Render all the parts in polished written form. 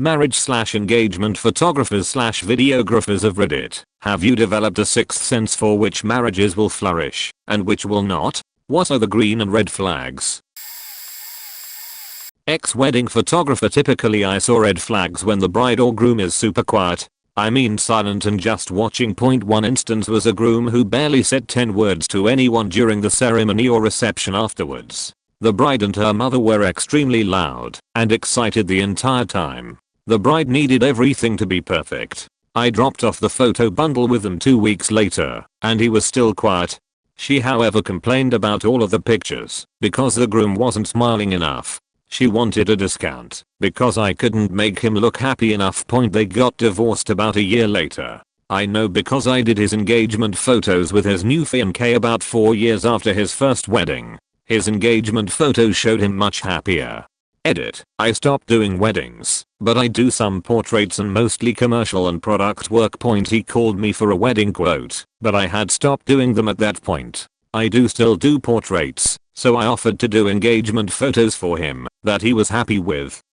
Marriage/engagement photographers/videographers of Reddit, have you developed a sixth sense for which marriages will flourish and which will not? What are the green and red flags? Ex-wedding photographer. Typically I saw red flags when the bride or groom is super quiet. I mean silent and just watching. One instance was a groom who barely said 10 words to anyone during the ceremony or reception afterwards. The bride and her mother were extremely loud and excited the entire time. The bride needed everything to be perfect. I dropped off the photo bundle with him 2 weeks later, and he was still quiet. She however complained about all of the pictures because the groom wasn't smiling enough. She wanted a discount because I couldn't make him look happy enough. They got divorced about a year later. I know because I did his engagement photos with his new fiancée about 4 years after his first wedding. His engagement photos showed him much happier. Edit. I stopped doing weddings, but I do some portraits and mostly commercial and product work. He called me for a wedding quote, but I had stopped doing them at that point. I do still do portraits, so I offered to do engagement photos for him that he was happy with.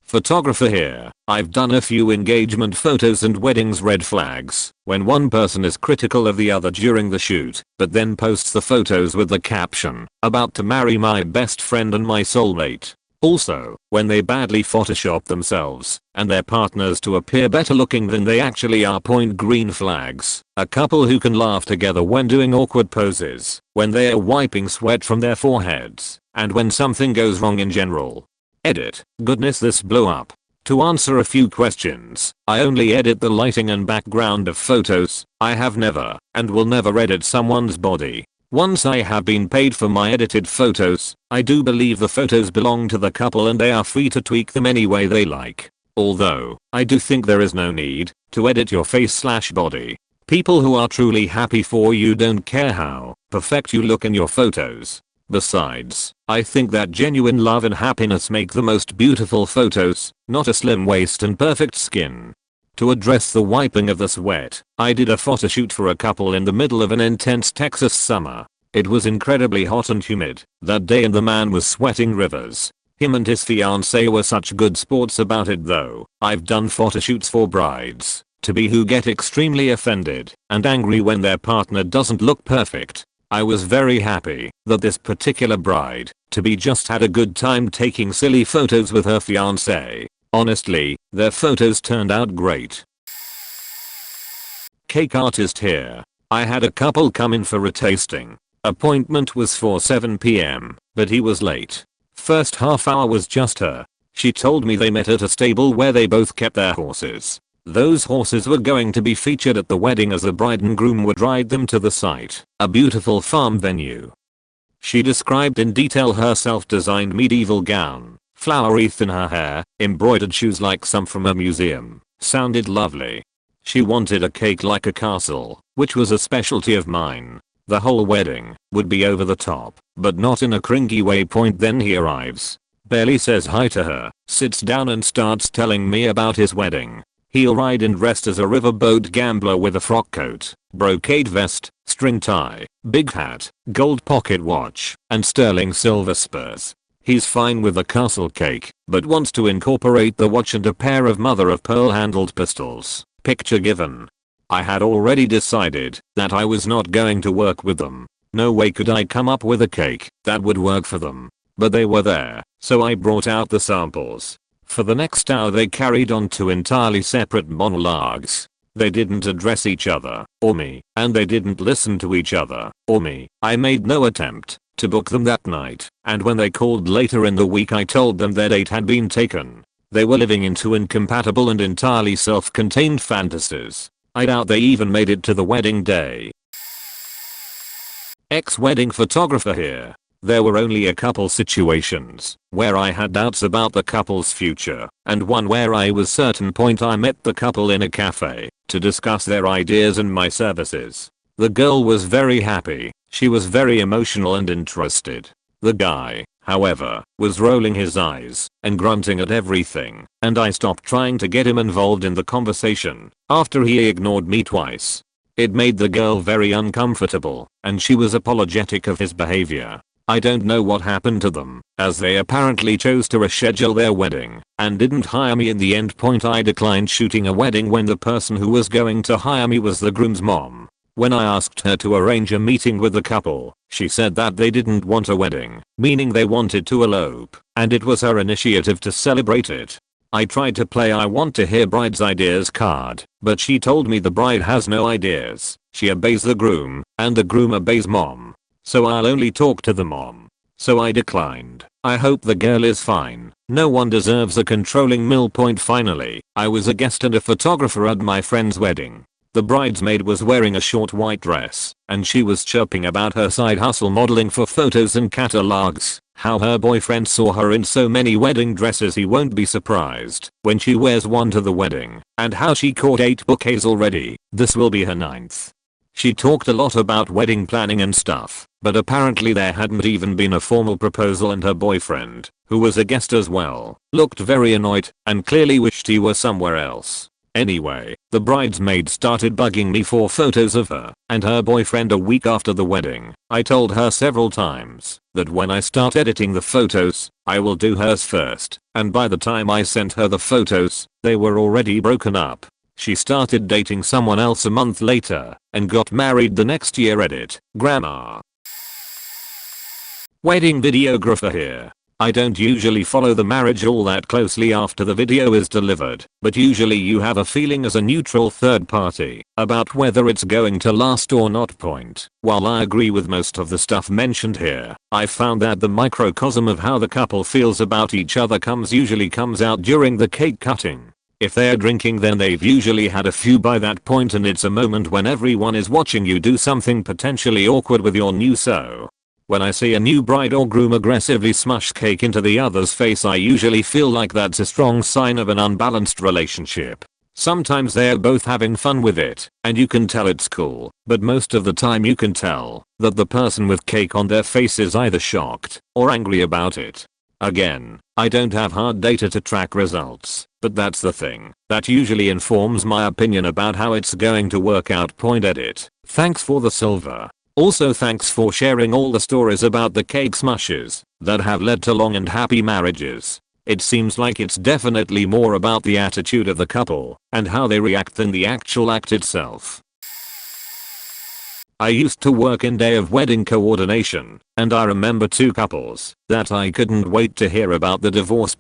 Photographer here. I've done a few engagement photos and weddings. Red flags. When one person is critical of the other during the shoot, but then posts the photos with the caption, "About to marry my best friend and my soulmate." Also, when they badly Photoshop themselves and their partners to appear better looking than they actually are. Green flags. A couple who can laugh together when doing awkward poses, when they are wiping sweat from their foreheads, and when something goes wrong in general. Edit. Goodness, this blew up. To answer a few questions, I only edit the lighting and background of photos. I have never and will never edit someone's body. Once I have been paid for my edited photos, I do believe the photos belong to the couple and they are free to tweak them any way they like. Although, I do think there is no need to edit your face/body. People who are truly happy for you don't care how perfect you look in your photos. Besides, I think that genuine love and happiness make the most beautiful photos, not a slim waist and perfect skin. To address the wiping of the sweat, I did a photoshoot for a couple in the middle of an intense Texas summer. It was incredibly hot and humid that day and the man was sweating rivers. Him and his fiancée were such good sports about it though. I've done photoshoots for brides to be who get extremely offended and angry when their partner doesn't look perfect. I was very happy that this particular bride to be just had a good time taking silly photos with her fiancé. Honestly, their photos turned out great. Cake artist here. I had a couple come in for a tasting. Appointment was for 7 PM, but he was late. First half hour was just her. She told me they met at a stable where they both kept their horses. Those horses were going to be featured at the wedding as the bride and groom would ride them to the site, a beautiful farm venue. She described in detail her self-designed medieval gown, flower wreath in her hair, embroidered shoes like some from a museum. Sounded lovely. She wanted a cake like a castle, which was a specialty of mine. The whole wedding would be over the top, but not in a cringy way. Then he arrives, barely says hi to her, sits down and starts telling me about his wedding. He'll ride and dressed as a riverboat gambler with a frock coat, brocade vest, string tie, big hat, gold pocket watch, and sterling silver spurs. He's fine with a castle cake, but wants to incorporate the watch and a pair of mother-of-pearl handled pistols. Picture given. I had already decided that I was not going to work with them. No way could I come up with a cake that would work for them. But they were there, so I brought out the samples. For the next hour they carried on 2 entirely separate monologues. They didn't address each other or me, and they didn't listen to each other or me. I made no attempt to book them that night, and when they called later in the week I told them their date had been taken. They were living in 2 incompatible and entirely self-contained fantasies. I doubt they even made it to the wedding day. Ex-wedding photographer here. There were only a couple situations where I had doubts about the couple's future, and one where I was certain. I met the couple in a cafe to discuss their ideas and my services. The girl was very happy. She was very emotional and interested. The guy, however, was rolling his eyes and grunting at everything, and I stopped trying to get him involved in the conversation after he ignored me twice. It made the girl very uncomfortable, and she was apologetic of his behavior. I don't know what happened to them, as they apparently chose to reschedule their wedding and didn't hire me in the end. I declined shooting a wedding when the person who was going to hire me was the groom's mom. When I asked her to arrange a meeting with the couple, she said that they didn't want a wedding, meaning they wanted to elope, and it was her initiative to celebrate it. I tried to play I want to hear bride's ideas card, but she told me the bride has no ideas, she obeys the groom, and the groom obeys mom. So I'll only talk to the mom. So I declined. I hope the girl is fine. No one deserves a controlling mill. Finally, I was a guest and a photographer at my friend's wedding. The bridesmaid was wearing a short white dress, and she was chirping about her side hustle modeling for photos and catalogs, how her boyfriend saw her in so many wedding dresses he won't be surprised when she wears one to the wedding, and how she caught 8 bouquets already. This will be her 9th. She talked a lot about wedding planning and stuff, but apparently there hadn't even been a formal proposal, and her boyfriend, who was a guest as well, looked very annoyed and clearly wished he were somewhere else. Anyway, the bridesmaid started bugging me for photos of her and her boyfriend a week after the wedding. I told her several times that when I start editing the photos, I will do hers first, and by the time I sent her the photos, they were already broken up. She started dating someone else a month later and got married the next year. Edit. Grandma. Wedding videographer here. I don't usually follow the marriage all that closely after the video is delivered, but usually you have a feeling as a neutral third party about whether it's going to last or not. While I agree with most of the stuff mentioned here, I found that the microcosm of how the couple feels about each other usually comes out during the cake cutting. If they're drinking, then they've usually had a few by that point, and it's a moment when everyone is watching you do something potentially awkward with your new so. When I see a new bride or groom aggressively smush cake into the other's face, I usually feel like that's a strong sign of an unbalanced relationship. Sometimes they're both having fun with it, and you can tell it's cool, but most of the time you can tell that the person with cake on their face is either shocked or angry about it. Again, I don't have hard data to track results, but that's the thing that usually informs my opinion about how it's going to work out. Edit. Thanks for the silver. Also thanks for sharing all the stories about the cake smushes that have led to long and happy marriages. It seems like it's definitely more about the attitude of the couple and how they react than the actual act itself. I used to work in day of wedding coordination, and I remember 2 couples that I couldn't wait to hear about. The divorce.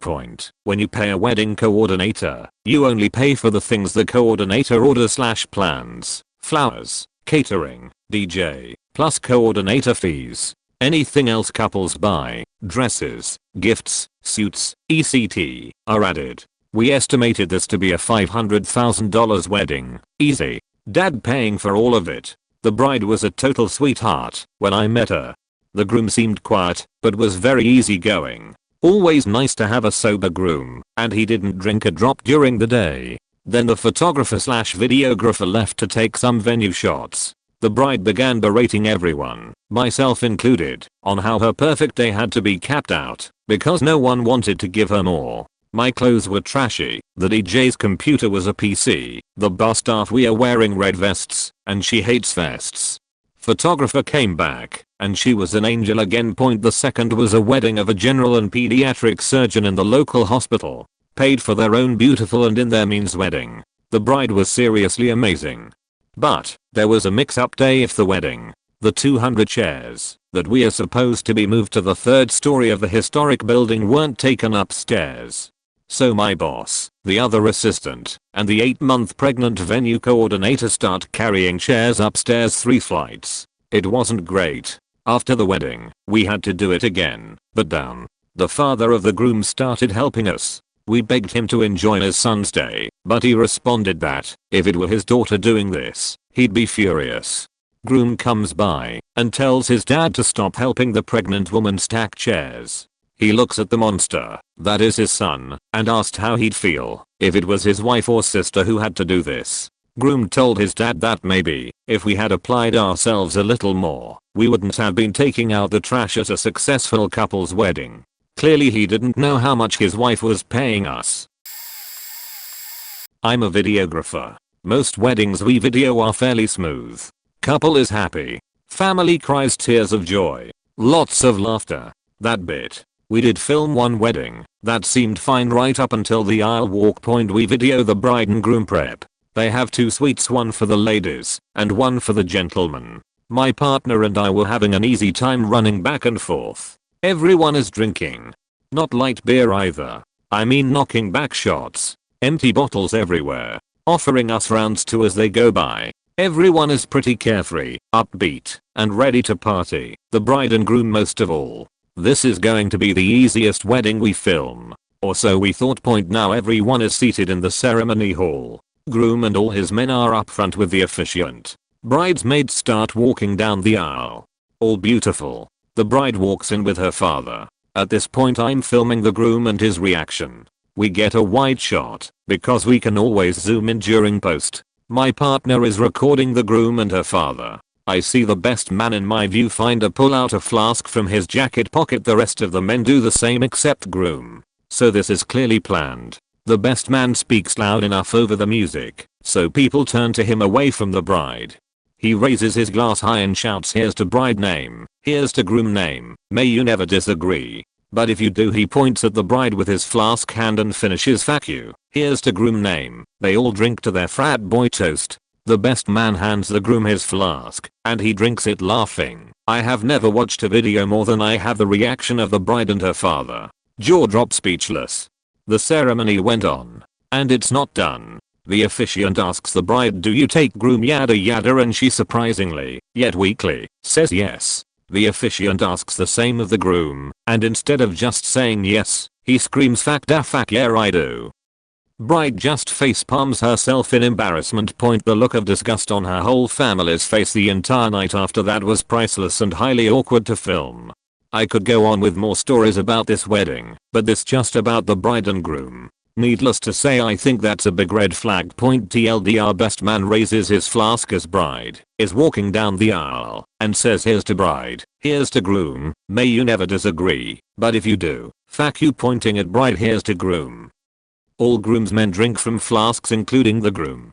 When you pay a wedding coordinator, you only pay for the things the coordinator orders/plans, flowers, catering, DJ, plus coordinator fees. Anything else couples buy, dresses, gifts, suits, etc., are added. We estimated this to be a $500,000 wedding. Easy. Dad paying for all of it. The bride was a total sweetheart when I met her. The groom seemed quiet, but was very easygoing. Always nice to have a sober groom, and he didn't drink a drop during the day. Then the photographer/videographer left to take some venue shots. The bride began berating everyone, myself included, on how her perfect day had to be capped out because no one wanted to give her more. My clothes were trashy, the DJ's computer was a PC, the bar staff we are wearing red vests, and she hates vests. Photographer came back, and she was an angel again. The second was a wedding of a general and pediatric surgeon in the local hospital. Paid for their own beautiful and in their means wedding. The bride was seriously amazing. But there was a mix-up day of the wedding. The 200 chairs that we are supposed to be moved to the 3rd story of the historic building weren't taken upstairs. So my boss, the other assistant, and the 8-month pregnant venue coordinator start carrying chairs upstairs 3 flights. It wasn't great. After the wedding, we had to do it again, but down. The father of the groom started helping us. We begged him to enjoy his son's day, but he responded that if it were his daughter doing this, he'd be furious. Groom comes by and tells his dad to stop helping the pregnant woman stack chairs. He looks at the monster, that is his son, and asked how he'd feel if it was his wife or sister who had to do this. Groom told his dad that maybe, if we had applied ourselves a little more, we wouldn't have been taking out the trash at a successful couple's wedding. Clearly he didn't know how much his wife was paying us. I'm a videographer. Most weddings we video are fairly smooth. Couple is happy. Family cries tears of joy. Lots of laughter. That bit. We did film one wedding. That seemed fine right up until the aisle walk point. We video the bride and groom prep. They have 2 suites, one for the ladies and one for the gentlemen. My partner and I were having an easy time running back and forth. Everyone is drinking. Not light beer either. I mean knocking back shots. Empty bottles everywhere. Offering us rounds too as they go by. Everyone is pretty carefree, upbeat, and ready to party. The bride and groom most of all. This is going to be the easiest wedding we film. Or so we thought. Now everyone is seated in the ceremony hall. Groom and all his men are up front with the officiant. Bridesmaids start walking down the aisle. All beautiful. The bride walks in with her father. At this point I'm filming the groom and his reaction. We get a wide shot, because we can always zoom in during post. My partner is recording the groom and her father. I see the best man in my viewfinder pull out a flask from his jacket pocket. The rest of the men do the same except groom. So this is clearly planned. The best man speaks loud enough over the music, so people turn to him away from the bride. He raises his glass high and shouts, "Here's to bride name, here's to groom name, may you never disagree." But if you do, he points at the bride with his flask hand and finishes, "Fuck you, here's to groom name." They all drink to their frat boy toast. The best man hands the groom his flask, and he drinks it laughing. I have never watched a video more than I have the reaction of the bride and her father. Jaw drop, speechless. The ceremony went on. And it's not done. The officiant asks the bride, "Do you take groom yada yada?" and she surprisingly, yet weakly, says yes. The officiant asks the same of the groom, and instead of just saying yes, he screams, "Fuck da fuck yeah I do." Bride just face palms herself in embarrassment. The look of disgust on her whole family's face the entire night after that was priceless and highly awkward to film. I could go on with more stories about this wedding, but this just about the bride and groom. Needless to say, I think that's a big red flag. TLDR, best man raises his flask as bride is walking down the aisle and says, "Here's to bride, here's to groom, may you never disagree, but if you do, fuck you," pointing at bride. "Here's to groom." All groomsmen drink from flasks including the groom.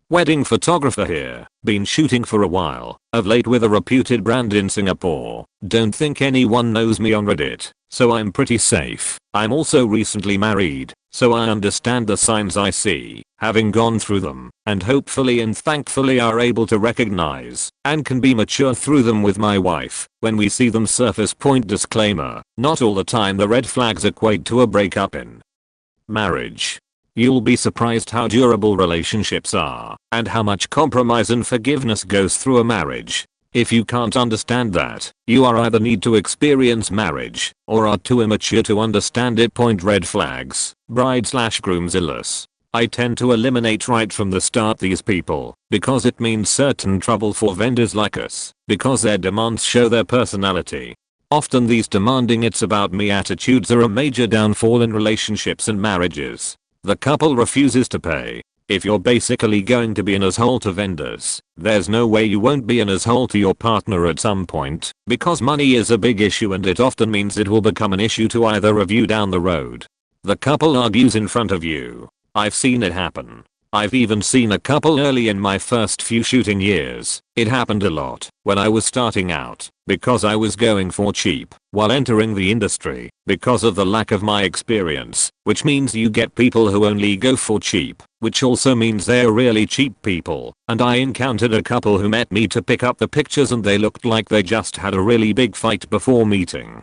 Wedding photographer here, been shooting for a while, of late with a reputed brand in Singapore. Don't think anyone knows me on Reddit, so I'm pretty safe. I'm also recently married, so I understand the signs I see, having gone through them, and hopefully and thankfully are able to recognize, and can be mature through them with my wife, when we see them surface. Disclaimer, not all the time the red flags equate to a breakup in marriage. You'll be surprised how durable relationships are, and how much compromise and forgiveness goes through a marriage. If you can't understand that, you are either need to experience marriage, or are too immature to understand it. Red flags, bride/groom's illness. I tend to eliminate right from the start these people, because it means certain trouble for vendors like us, because their demands show their personality. Often these demanding "it's about me" attitudes are a major downfall in relationships and marriages. The couple refuses to pay. If you're basically going to be an asshole to vendors, there's no way you won't be an asshole to your partner at some point, because money is a big issue and it often means it will become an issue to either of you down the road. The couple argues in front of you. I've seen it happen. I've even seen a couple early in my first few shooting years. It happened a lot when I was starting out, because I was going for cheap while entering the industry because of the lack of my experience, which means you get people who only go for cheap, which also means they're really cheap people, and I encountered a couple who met me to pick up the pictures and they looked like they just had a really big fight before meeting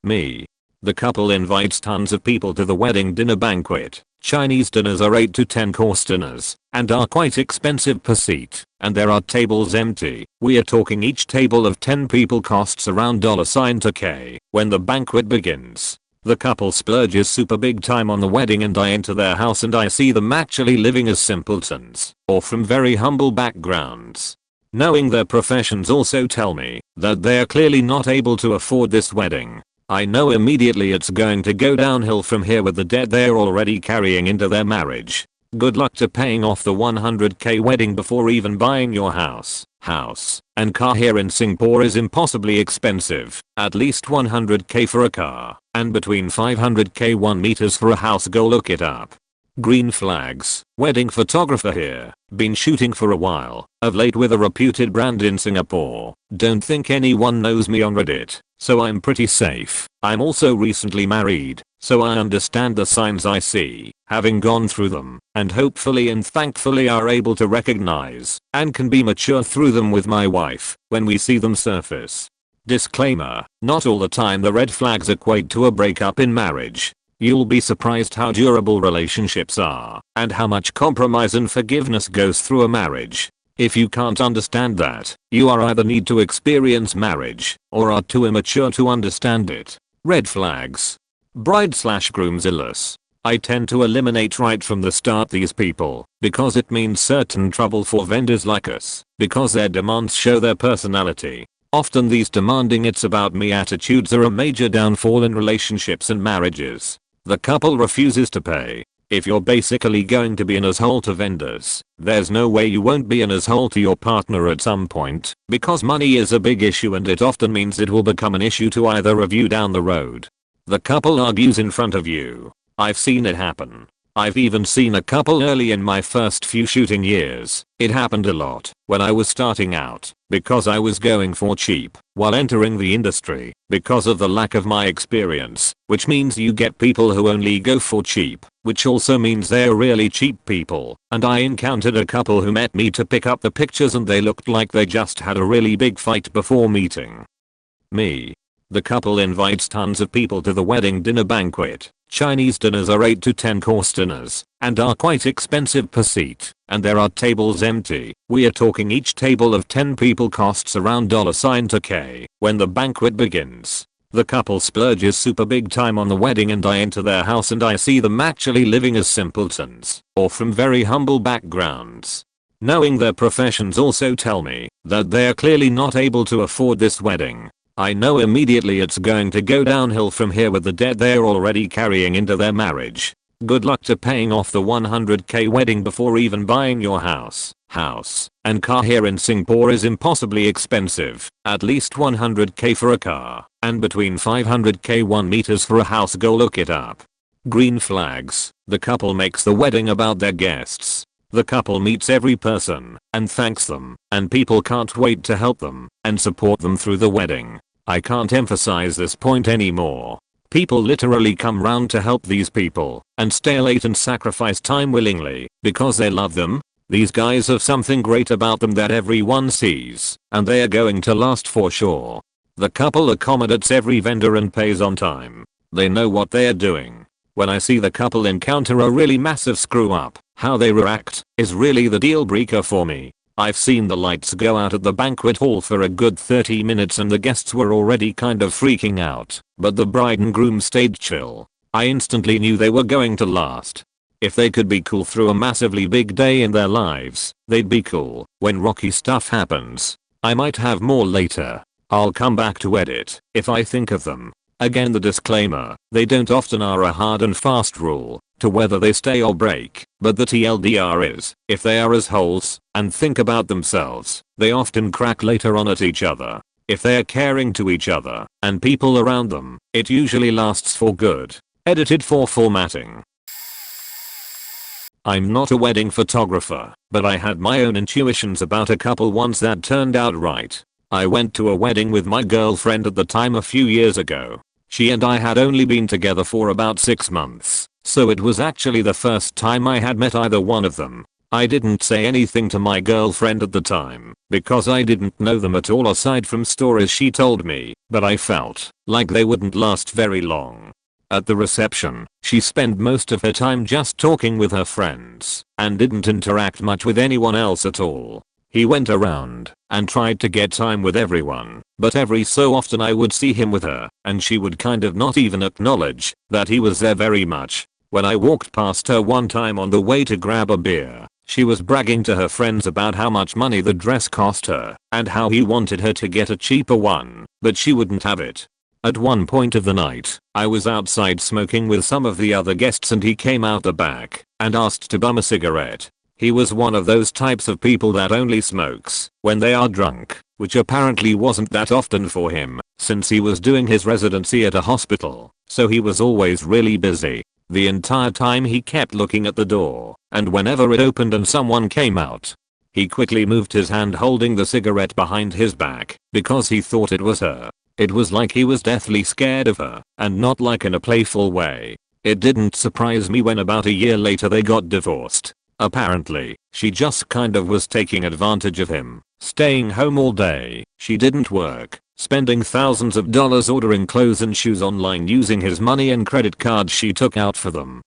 me. The couple invites tons of people to the wedding dinner banquet. Chinese dinners are 8 to 10 course dinners, and are quite expensive per seat, and there are tables empty. We are talking each table of 10 people costs around $2K. When the banquet begins, the couple splurges super big time on the wedding and I enter their house and I see them actually living as simpletons, or from very humble backgrounds. Knowing their professions also tell me that they are clearly not able to afford this wedding. I know immediately it's going to go downhill from here with the debt they're already carrying into their marriage. Good luck to paying off the $100K wedding before even buying your house. House and car here in Singapore is impossibly expensive, at least $100K for a car, and between $500K 1 meters for a house. Go look it up. Green flags. Wedding photographer here. Been shooting for a while, of late with a reputed brand in Singapore. Don't think anyone knows me on Reddit, so I'm pretty safe. I'm also recently married, so I understand the signs I see, having gone through them, and hopefully and thankfully are able to recognize, and can be mature through them with my wife, when we see them surface. Disclaimer, not all the time the red flags equate to a breakup in marriage. You'll be surprised how durable relationships are, and how much compromise and forgiveness goes through a marriage. If you can't understand that, you are either need to experience marriage, or are too immature to understand it. Red flags. Bride/groom zealous. I tend to eliminate right from the start these people, because it means certain trouble for vendors like us, because their demands show their personality. Often these demanding it's about me attitudes are a major downfall in relationships and marriages. The couple refuses to pay. If you're basically going to be an asshole to vendors, there's no way you won't be an asshole to your partner at some point, because money is a big issue and it often means it will become an issue to either of you down the road. The couple argues in front of you. I've seen it happen. I've even seen a couple early in my first few shooting years. It happened a lot when I was starting out, because I was going for cheap while entering the industry, because of the lack of my experience, which means you get people who only go for cheap, which also means they're really cheap people, and I encountered a couple who met me to pick up the pictures and they looked like they just had a really big fight before meeting me. The couple invites tons of people to the wedding dinner banquet. Chinese dinners are 8 to 10 course dinners, and are quite expensive per seat, and there are tables empty. We are talking each table of 10 people costs around $2K. When the banquet begins, the couple splurges super big time on the wedding and I enter their house and I see them actually living as simpletons, or from very humble backgrounds. Knowing their professions also tell me that they are clearly not able to afford this wedding. I know immediately it's going to go downhill from here with the debt they're already carrying into their marriage. Good luck to paying off the $100K wedding before even buying your house. House and car here in Singapore is impossibly expensive, at least $100K for a car, and between $500K 1 meters for a house. Go look it up. Green flags. The couple makes the wedding about their guests. The couple meets every person and thanks them, and people can't wait to help them and support them through the wedding. I can't emphasize this point anymore. People literally come round to help these people and stay late and sacrifice time willingly because they love them. These guys have something great about them that everyone sees, and they are going to last for sure. The couple accommodates every vendor and pays on time. They know what they are doing. When I see the couple encounter a really massive screw up, how they react is really the deal breaker for me. I've seen the lights go out at the banquet hall for a good 30 minutes and the guests were already kind of freaking out, but the bride and groom stayed chill. I instantly knew they were going to last. If they could be cool through a massively big day in their lives, they'd be cool when rocky stuff happens. I might have more later. I'll come back to edit if I think of them. Again, the disclaimer, they don't often are a hard and fast rule to whether they stay or break, but the TLDR is, if they are assholes and think about themselves, they often crack later on at each other. If they are caring to each other and people around them, it usually lasts for good. Edited for formatting. I'm not a wedding photographer, but I had my own intuitions about a couple once that turned out right. I went to a wedding with my girlfriend at the time a few years ago. She and I had only been together for about 6 months, so it was actually the first time I had met either one of them. I didn't say anything to my girlfriend at the time, because I didn't know them at all aside from stories she told me, but I felt like they wouldn't last very long. At the reception, she spent most of her time just talking with her friends, and didn't interact much with anyone else at all. He went around and tried to get time with everyone, but every so often I would see him with her, and she would kind of not even acknowledge that he was there very much. When I walked past her one time on the way to grab a beer, she was bragging to her friends about how much money the dress cost her, and how he wanted her to get a cheaper one, but she wouldn't have it. At one point of the night, I was outside smoking with some of the other guests and he came out the back and asked to bum a cigarette. He was one of those types of people that only smokes when they are drunk, which apparently wasn't that often for him, since he was doing his residency at a hospital, so he was always really busy. The entire time he kept looking at the door, and whenever it opened and someone came out, he quickly moved his hand holding the cigarette behind his back because he thought it was her. It was like he was deathly scared of her, and not like in a playful way. It didn't surprise me when about a year later they got divorced. Apparently, she just kind of was taking advantage of him, staying home all day. She didn't work, spending thousands of dollars ordering clothes and shoes online using his money and credit cards she took out for them.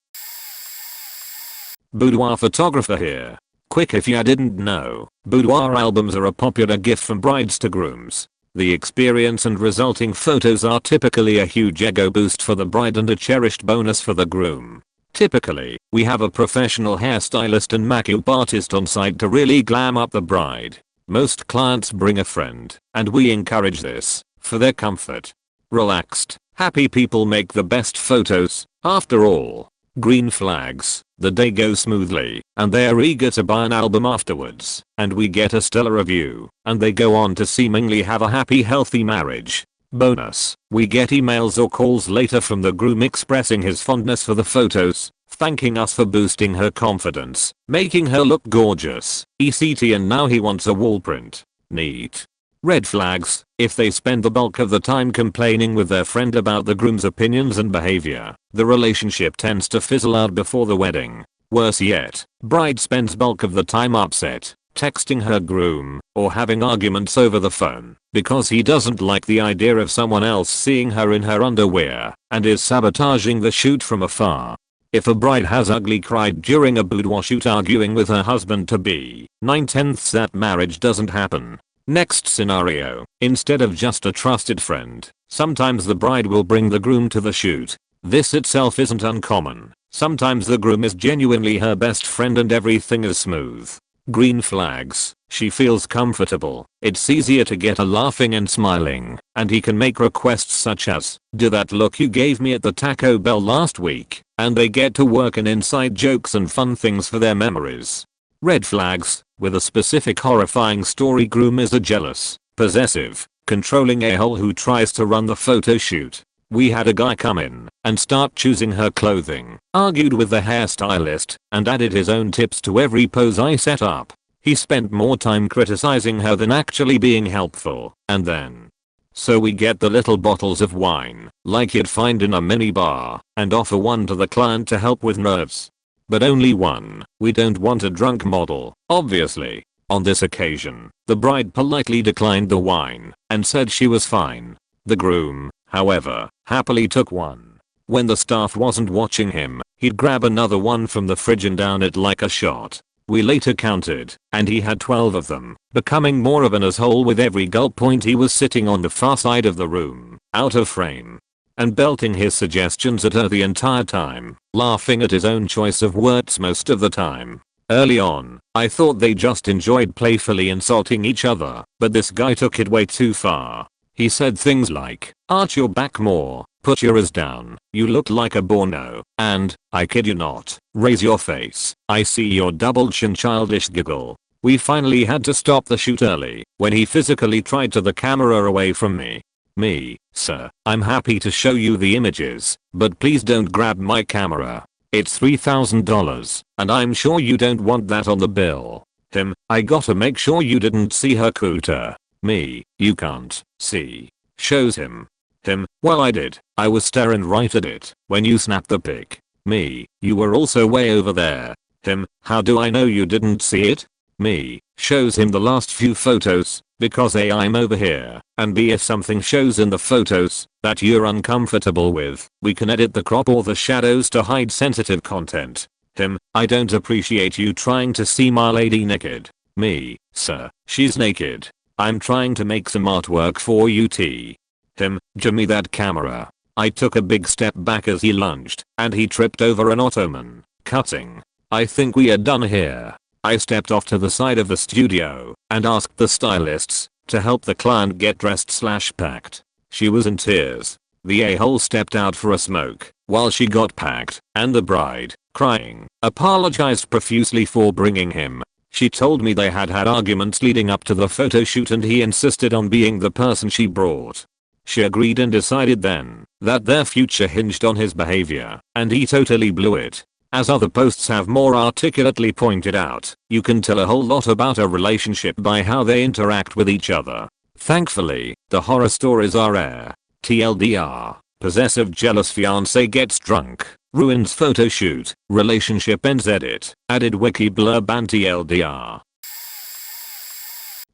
Boudoir photographer here. Quick, if ya didn't know, boudoir albums are a popular gift from brides to grooms. The experience and resulting photos are typically a huge ego boost for the bride and a cherished bonus for the groom. Typically, we have a professional hairstylist and makeup artist on site to really glam up the bride. Most clients bring a friend, and we encourage this, for their comfort. Relaxed, happy people make the best photos. After all, green flags, the day goes smoothly, and they're eager to buy an album afterwards, and we get a stellar review, and they go on to seemingly have a happy healthy marriage. Bonus, we get emails or calls later from the groom expressing his fondness for the photos, thanking us for boosting her confidence, making her look gorgeous, etc, and now he wants a wall print. Neat. Red flags, if they spend the bulk of the time complaining with their friend about the groom's opinions and behavior, the relationship tends to fizzle out before the wedding. Worse yet, bride spends bulk of the time upset, texting her groom, or having arguments over the phone, because he doesn't like the idea of someone else seeing her in her underwear, and is sabotaging the shoot from afar. If a bride has ugly cried during a boudoir shoot arguing with her husband-to-be, 9/10 that marriage doesn't happen. Next scenario, instead of just a trusted friend, sometimes the bride will bring the groom to the shoot. This itself isn't uncommon. Sometimes the groom is genuinely her best friend and everything is smooth. Green flags, she feels comfortable, it's easier to get her laughing and smiling, and he can make requests such as, "Do that look you gave me at the Taco Bell last week," and they get to work on inside jokes and fun things for their memories. Red flags, with a specific horrifying story. Groom is a jealous, possessive, controlling a-hole who tries to run the photo shoot. We had a guy come in and start choosing her clothing, argued with the hairstylist, and added his own tips to every pose I set up. He spent more time criticizing her than actually being helpful, and then. So we get the little bottles of wine, like you'd find in a mini bar, and offer one to the client to help with nerves. But only one. We don't want a drunk model, obviously. On this occasion, the bride politely declined the wine, and said she was fine. The groom, however, happily took one. When the staff wasn't watching him, he'd grab another one from the fridge and down it like a shot. We later counted, and he had 12 of them, becoming more of an asshole with every gulp. Point, he was sitting on the far side of the room, out of frame, and belting his suggestions at her the entire time, laughing at his own choice of words most of the time. Early on, I thought they just enjoyed playfully insulting each other, but this guy took it way too far. He said things like, "Arch your back more, put yours down, you look like a Borno," and, "I kid you not, raise your face, I see your double chin." Childish giggle. We finally had to stop the shoot early when he physically tried to the camera away from me. Me, "Sir, I'm happy to show you the images, but please don't grab my camera. It's $3,000, and I'm sure you don't want that on the bill." Him, "I gotta make sure you didn't see her cooter." Me, "You can't see." Shows him. Him, "Well, I did. I was staring right at it when you snapped the pic." Me, "You were also way over there." Him, "How do I know you didn't see it?" Me, shows him the last few photos, because A, I'm over here, and B, if something shows in the photos that you're uncomfortable with, we can edit the crop or the shadows to hide sensitive content. Him, "I don't appreciate you trying to see my lady naked." Me, "Sir, she's naked. I'm trying to make some artwork for you t." Him, "Give me that camera." I took a big step back as he lunged, and he tripped over an ottoman, cutting. I think we are done here. I stepped off to the side of the studio and asked the stylists to help the client get dressed/packed. She was in tears. The a-hole stepped out for a smoke while she got packed, and the bride, crying, apologized profusely for bringing him. She told me they had had arguments leading up to the photo shoot and he insisted on being the person she brought. She agreed and decided then that their future hinged on his behavior, and he totally blew it. As other posts have more articulately pointed out, you can tell a whole lot about a relationship by how they interact with each other. Thankfully, the horror stories are rare. TLDR, possessive jealous fiancé gets drunk, ruins photo shoot, relationship ends edit, added wiki blurb and TLDR.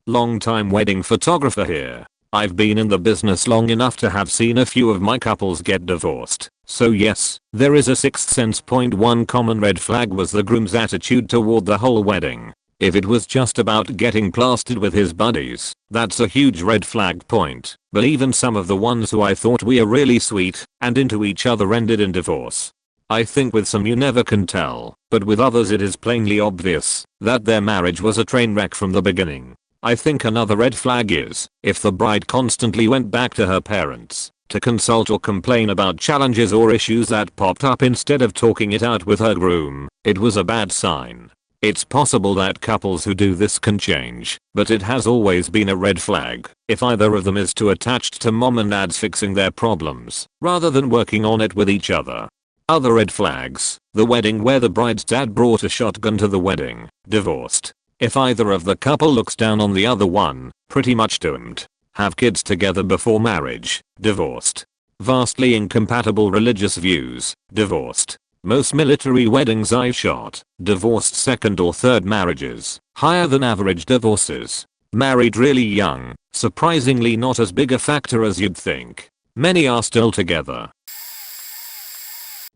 Long time wedding photographer here. I've been in the business long enough to have seen a few of my couples get divorced. So yes, there is a sixth sense. One common red flag was the groom's attitude toward the whole wedding. If it was just about getting plastered with his buddies, that's a huge red flag point. But even some of the ones who I thought were really sweet and into each other ended in divorce. I think with some you never can tell, but with others it is plainly obvious that their marriage was a train wreck from the beginning. I think another red flag is if the bride constantly went back to her parents to consult or complain about challenges or issues that popped up instead of talking it out with her groom. It was a bad sign. It's possible that couples who do this can change, but it has always been a red flag if either of them is too attached to mom and dad's fixing their problems rather than working on it with each other. Other red flags: the wedding where the bride's dad brought a shotgun to the wedding, divorced. If either of the couple looks down on the other one, pretty much doomed. Have kids together before marriage, divorced. Vastly incompatible religious views, divorced. Most military weddings I've shot, divorced second or third marriages, higher than average divorces. Married really young, surprisingly not as big a factor as you'd think. Many are still together.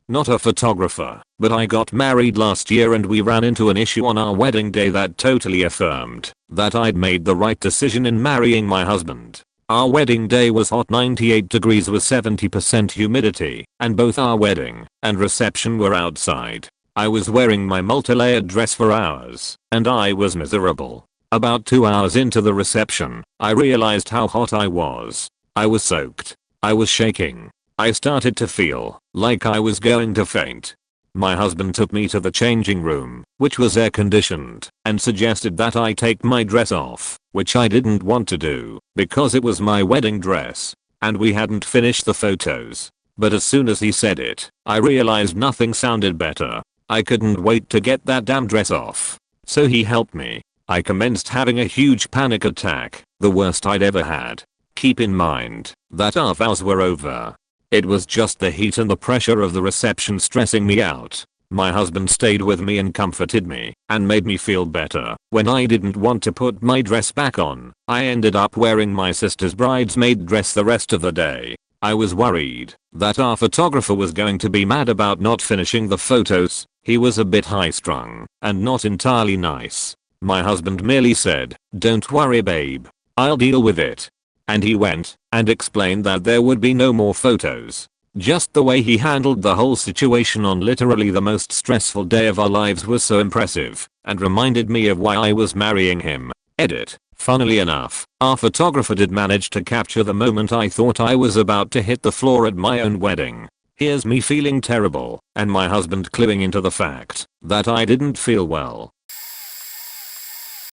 Not a photographer, but I got married last year and we ran into an issue on our wedding day that totally affirmed that I'd made the right decision in marrying my husband. Our wedding day was hot, 98 degrees with 70% humidity, and both our wedding and reception were outside. I was wearing my multi-layered dress for hours, and I was miserable. About 2 hours into the reception, I realized how hot I was. I was soaked. I was shaking. I started to feel like I was going to faint. My husband took me to the changing room, which was air conditioned, and suggested that I take my dress off, which I didn't want to do because it was my wedding dress, and we hadn't finished the photos. But as soon as he said it, I realized nothing sounded better. I couldn't wait to get that damn dress off. So he helped me. I commenced having a huge panic attack, the worst I'd ever had. Keep in mind that our vows were over. It was just the heat and the pressure of the reception stressing me out. My husband stayed with me and comforted me and made me feel better. When I didn't want to put my dress back on, I ended up wearing my sister's bridesmaid dress the rest of the day. I was worried that our photographer was going to be mad about not finishing the photos. He was a bit high-strung and not entirely nice. My husband merely said, "Don't worry babe, I'll deal with it." And he went and explained that there would be no more photos. Just the way he handled the whole situation on literally the most stressful day of our lives was so impressive and reminded me of why I was marrying him. Edit. Funnily enough, our photographer did manage to capture the moment I thought I was about to hit the floor at my own wedding. Here's me feeling terrible and my husband cluing into the fact that I didn't feel well.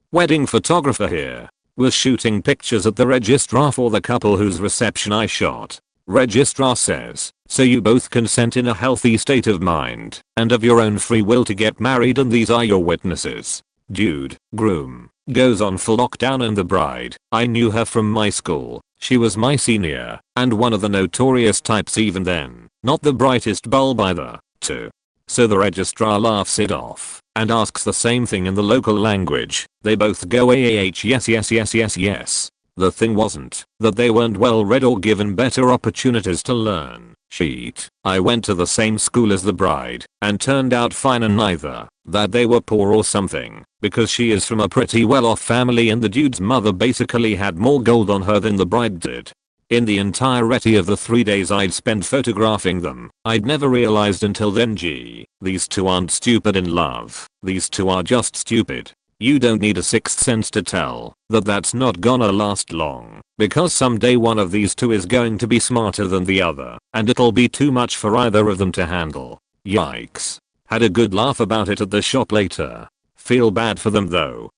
Wedding photographer here. Was shooting pictures at the registrar for the couple whose reception I shot. Registrar says, so you both consent in a healthy state of mind and of your own free will to get married and these are your witnesses. Dude, groom, goes on full lockdown and the bride, I knew her from my school. She was my senior and one of the notorious types even then. Not the brightest bulb either, too. So the registrar laughs it off and asks the same thing in the local language. They both go yes yes yes yes yes. The thing wasn't that they weren't well read or given better opportunities to learn. Shit. I went to the same school as the bride and turned out fine, and neither that they were poor or something, because she is from a pretty well-off family and the dude's mother basically had more gold on her than the bride did. In the entirety of the 3 days I'd spent photographing them, I'd never realized until then, gee, these two aren't stupid in love. These two are just stupid. You don't need a sixth sense to tell that that's not gonna last long, because someday one of these two is going to be smarter than the other, and it'll be too much for either of them to handle. Yikes. Had a good laugh about it at the shop later. Feel bad for them though.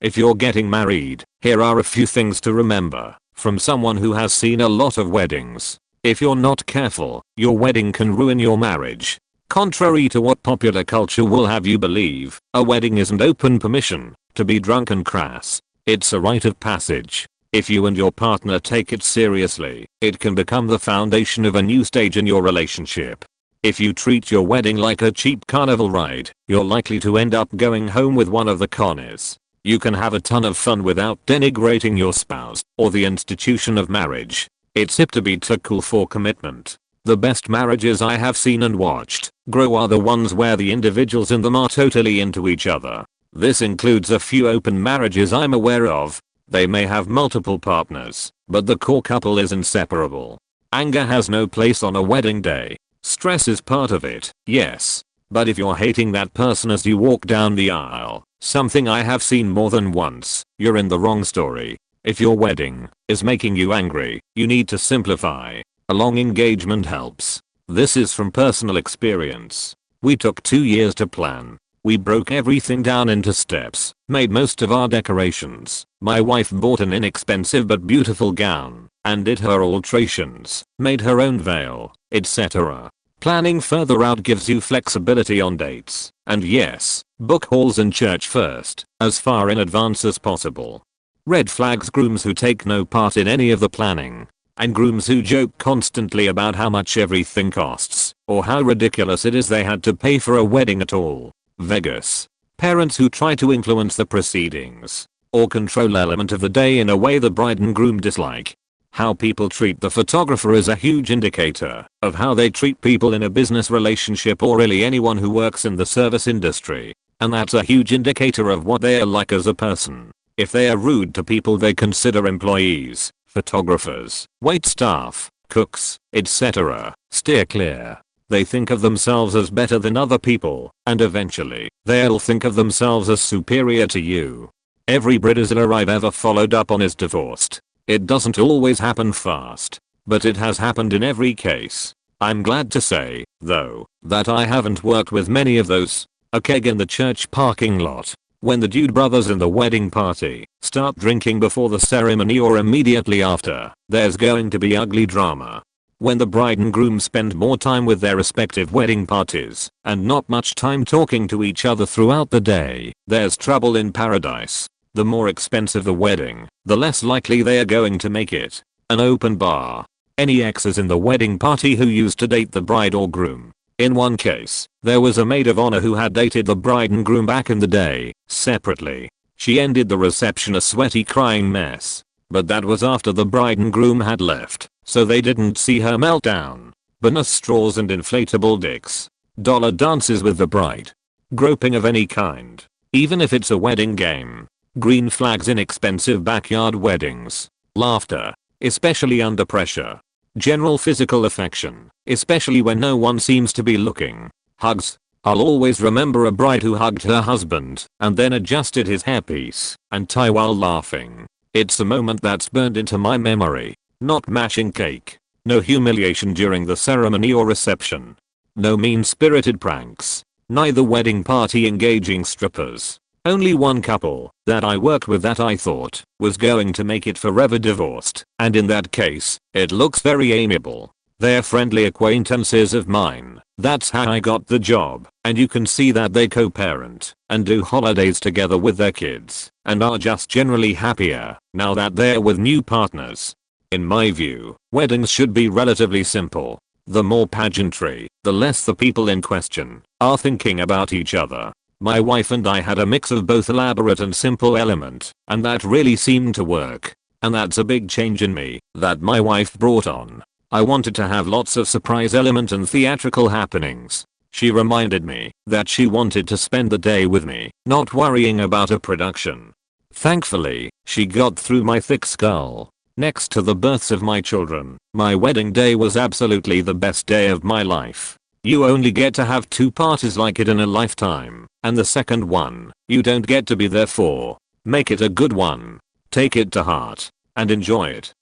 If you're getting married, here are a few things to remember. from someone who has seen a lot of weddings. If you're not careful, your wedding can ruin your marriage. Contrary to what popular culture will have you believe, a wedding isn't open permission to be drunk and crass. It's a rite of passage. If you and your partner take it seriously, it can become the foundation of a new stage in your relationship. If you treat your wedding like a cheap carnival ride, you're likely to end up going home with one of the connies. You can have a ton of fun without denigrating your spouse or the institution of marriage. It's hip to be too cool for commitment. The best marriages I have seen and watched grow are the ones where the individuals in them are totally into each other. This includes a few open marriages I'm aware of. They may have multiple partners, but the core couple is inseparable. Anger has no place on a wedding day. Stress is part of it, yes. But if you're hating that person as you walk down the aisle, something I have seen more than once, you're in the wrong story. If your wedding is making you angry, you need to simplify. A long engagement helps. This is from personal experience. We took 2 years to plan. We broke everything down into steps, made most of our decorations. My wife bought an inexpensive but beautiful gown, and did her alterations, made her own veil, etc. Planning further out gives you flexibility on dates, and yes, book halls and church first, as far in advance as possible. Red flags: grooms who take no part in any of the planning, and grooms who joke constantly about how much everything costs, or how ridiculous it is they had to pay for a wedding at all. Vegas. Parents who try to influence the proceedings, or control element of the day in a way the bride and groom dislike. How people treat the photographer is a huge indicator of how they treat people in a business relationship or really anyone who works in the service industry. And that's a huge indicator of what they are like as a person. If they are rude to people they consider employees, photographers, wait staff, cooks, etc., steer clear. They think of themselves as better than other people, and eventually, they'll think of themselves as superior to you. Every Bridezilla I've ever followed up on is divorced. It doesn't always happen fast, but it has happened in every case. I'm glad to say, though, that I haven't worked with many of those. A keg in the church parking lot. When the dude brothers in the wedding party start drinking before the ceremony or immediately after, there's going to be ugly drama. When the bride and groom spend more time with their respective wedding parties and not much time talking to each other throughout the day, there's trouble in paradise. The more expensive the wedding, the less likely they are going to make it. An open bar. Any exes in the wedding party who used to date the bride or groom. In one case, there was a maid of honor who had dated the bride and groom back in the day, separately. She ended the reception a sweaty crying mess. But that was after the bride and groom had left, so they didn't see her meltdown. Banana straws and inflatable dicks. Dollar dances with the bride. Groping of any kind. Even if it's a wedding game. Green flags in expensive backyard weddings. Laughter, especially under pressure. General physical affection, especially when no one seems to be looking. Hugs. I'll always remember a bride who hugged her husband and then adjusted his hairpiece and tie while laughing. It's a moment that's burned into my memory. Not mashing cake. No humiliation during the ceremony or reception. No mean-spirited pranks. Neither wedding party engaging strippers. Only one couple that I worked with that I thought was going to make it forever divorced, and in that case, it looks very amiable. They're friendly acquaintances of mine. That's how I got the job, and you can see that they co-parent and do holidays together with their kids and are just generally happier now that they're with new partners. In my view, weddings should be relatively simple. The more pageantry, the less the people in question are thinking about each other. My wife and I had a mix of both elaborate and simple element, and that really seemed to work. And that's a big change in me that my wife brought on. I wanted to have lots of surprise element and theatrical happenings. She reminded me that she wanted to spend the day with me, not worrying about a production. Thankfully, she got through my thick skull. Next to the births of my children, my wedding day was absolutely the best day of my life. You only get to have 2 parties like it in a lifetime, and the second one, you don't get to be there for. Make it a good one. Take it to heart, and enjoy it.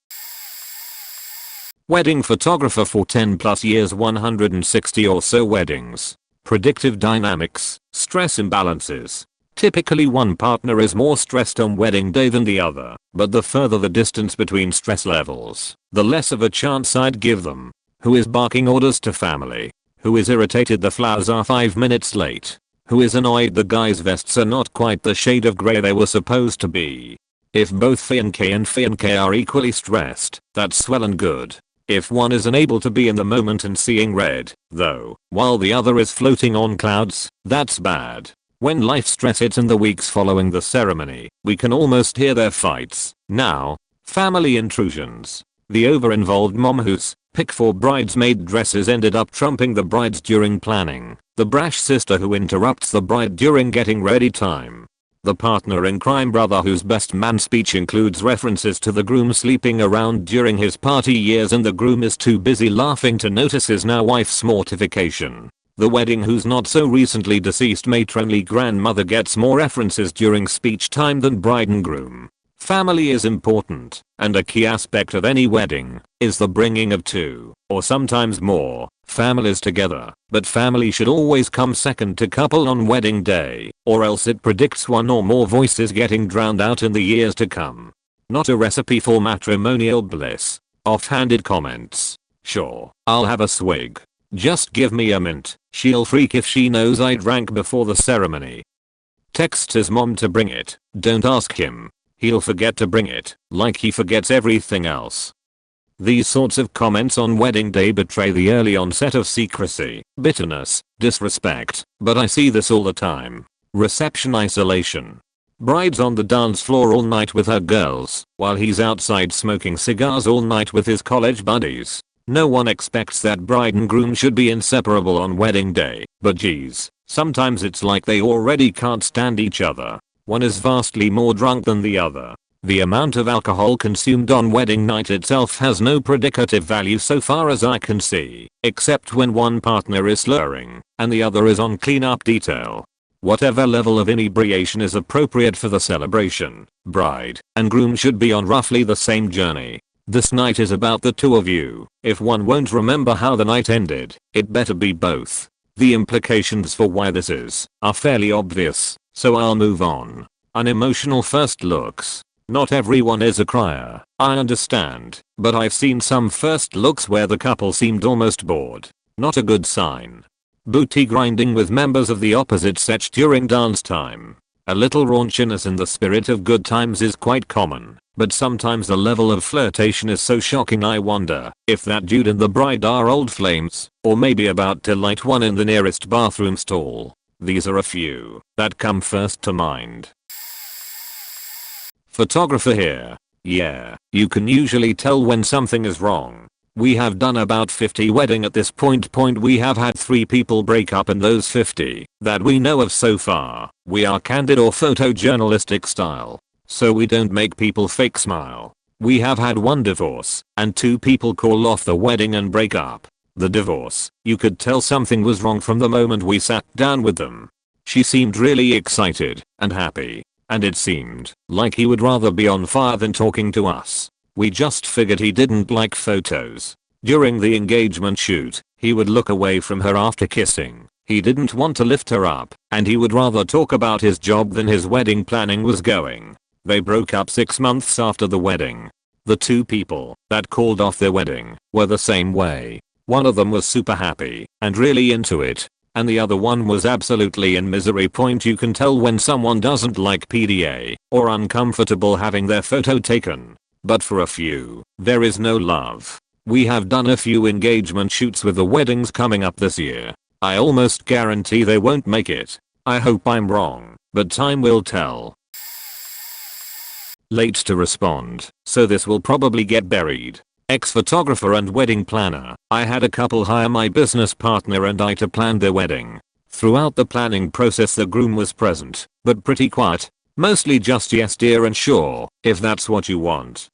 Wedding photographer for 10 plus years, 160 or so weddings. Predictive dynamics, stress imbalances. Typically one partner is more stressed on wedding day than the other, but the further the distance between stress levels, the less of a chance I'd give them. Who is barking orders to family? Who is irritated the flowers are 5 minutes late? Who is annoyed the guy's vests are not quite the shade of grey they were supposed to be? If both Fiancé and Fiancée are equally stressed, that's well and good. If one is unable to be in the moment and seeing red, though, while the other is floating on clouds, that's bad. When life stress hits in the weeks following the ceremony, we can almost hear their fights. Now, family intrusions. The over-involved mom whose pick for bridesmaid dresses ended up trumping the brides during planning. The brash sister who interrupts the bride during getting ready time. The partner in crime brother whose best man speech includes references to the groom sleeping around during his party years and the groom is too busy laughing to notice his now wife's mortification. The wedding whose not so recently deceased matronly grandmother gets more references during speech time than bride and groom. Family is important, and a key aspect of any wedding is the bringing of two, or sometimes more, families together, but family should always come second to couple on wedding day, or else it predicts one or more voices getting drowned out in the years to come. Not a recipe for matrimonial bliss. Offhanded comments. Sure, I'll have a swig. Just give me a mint. She'll freak if she knows I drank before the ceremony. Texts his mom to bring it. Don't ask him. He'll forget to bring it, like he forgets everything else. These sorts of comments on wedding day betray the early onset of secrecy, bitterness, disrespect, but I see this all the time. Reception isolation. Bride's on the dance floor all night with her girls, while he's outside smoking cigars all night with his college buddies. No one expects that bride and groom should be inseparable on wedding day, but geez, sometimes it's like they already can't stand each other. One is vastly more drunk than the other. The amount of alcohol consumed on wedding night itself has no predicative value so far as I can see, except when one partner is slurring and the other is on cleanup detail. Whatever level of inebriation is appropriate for the celebration, bride and groom should be on roughly the same journey. This night is about the two of you. If one won't remember how the night ended, it better be both. The implications for why this is are fairly obvious, so I'll move on. Unemotional first looks. Not everyone is a crier, I understand, but I've seen some first looks where the couple seemed almost bored. Not a good sign. Booty grinding with members of the opposite sex during dance time. A little raunchiness in the spirit of good times is quite common, but sometimes the level of flirtation is so shocking I wonder if that dude and the bride are old flames, or maybe about to light one in the nearest bathroom stall. These are a few that come first to mind. Photographer here. Yeah, you can usually tell when something is wrong. We have done about 50 wedding at this point. We have had 3 people break up in those 50 that we know of so far. We are candid or photojournalistic style, so we don't make people fake smile. We have had 1 divorce and 2 people call off the wedding and break up. The divorce, you could tell something was wrong from the moment we sat down with them. She seemed really excited and happy, and it seemed like he would rather be on fire than talking to us. We just figured he didn't like photos. During the engagement shoot, he would look away from her after kissing. He didn't want to lift her up, and he would rather talk about his job than his wedding planning was going. They broke up 6 months after the wedding. The 2 people that called off their wedding were the same way. One of them was super happy and really into it, and the other one was absolutely in misery. You can tell when someone doesn't like PDA or uncomfortable having their photo taken. But for a few, there is no love. We have done a few engagement shoots with the weddings coming up this year. I almost guarantee they won't make it. I hope I'm wrong, but time will tell. Late to respond, so this will probably get buried. Ex-photographer and wedding planner. I had a couple hire my business partner and I to plan their wedding. Throughout the planning process the groom was present, but pretty quiet. Mostly just yes dear and sure, if that's what you want.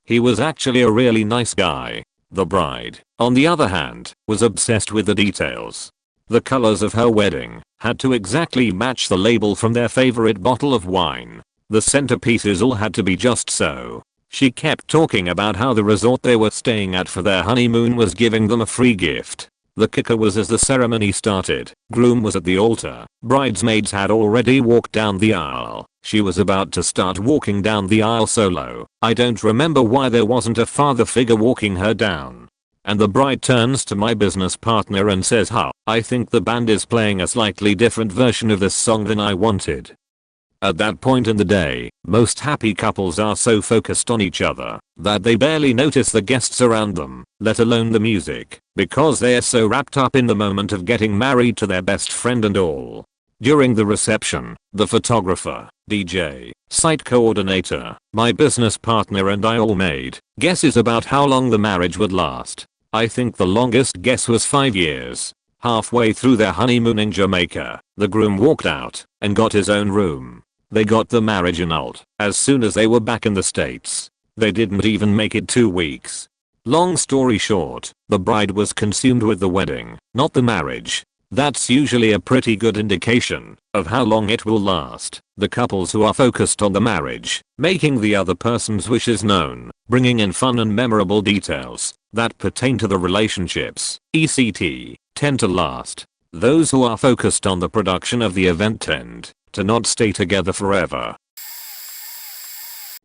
He was actually a really nice guy. The bride, on the other hand, was obsessed with the details. The colors of her wedding had to exactly match the label from their favorite bottle of wine. The centerpieces all had to be just so. She kept talking about how the resort they were staying at for their honeymoon was giving them a free gift. The kicker was as the ceremony started, groom was at the altar, bridesmaids had already walked down the aisle. She was about to start walking down the aisle solo. I don't remember why there wasn't a father figure walking her down. And the bride turns to my business partner and says, I think the band is playing a slightly different version of this song than I wanted." At that point in the day, most happy couples are so focused on each other that they barely notice the guests around them, let alone the music, because they are so wrapped up in the moment of getting married to their best friend and all. During the reception, the photographer, DJ, site coordinator, my business partner and I all made guesses about how long the marriage would last. I think the longest guess was 5 years. Halfway through their honeymoon in Jamaica, the groom walked out and got his own room. They got the marriage annulled as soon as they were back in the States. They didn't even make it 2 weeks. Long story short, the bride was consumed with the wedding, not the marriage. That's usually a pretty good indication of how long it will last. The couples who are focused on the marriage, making the other person's wishes known, bringing in fun and memorable details that pertain to the relationships, etc., tend to last. Those who are focused on the production of the event tend to not stay together forever.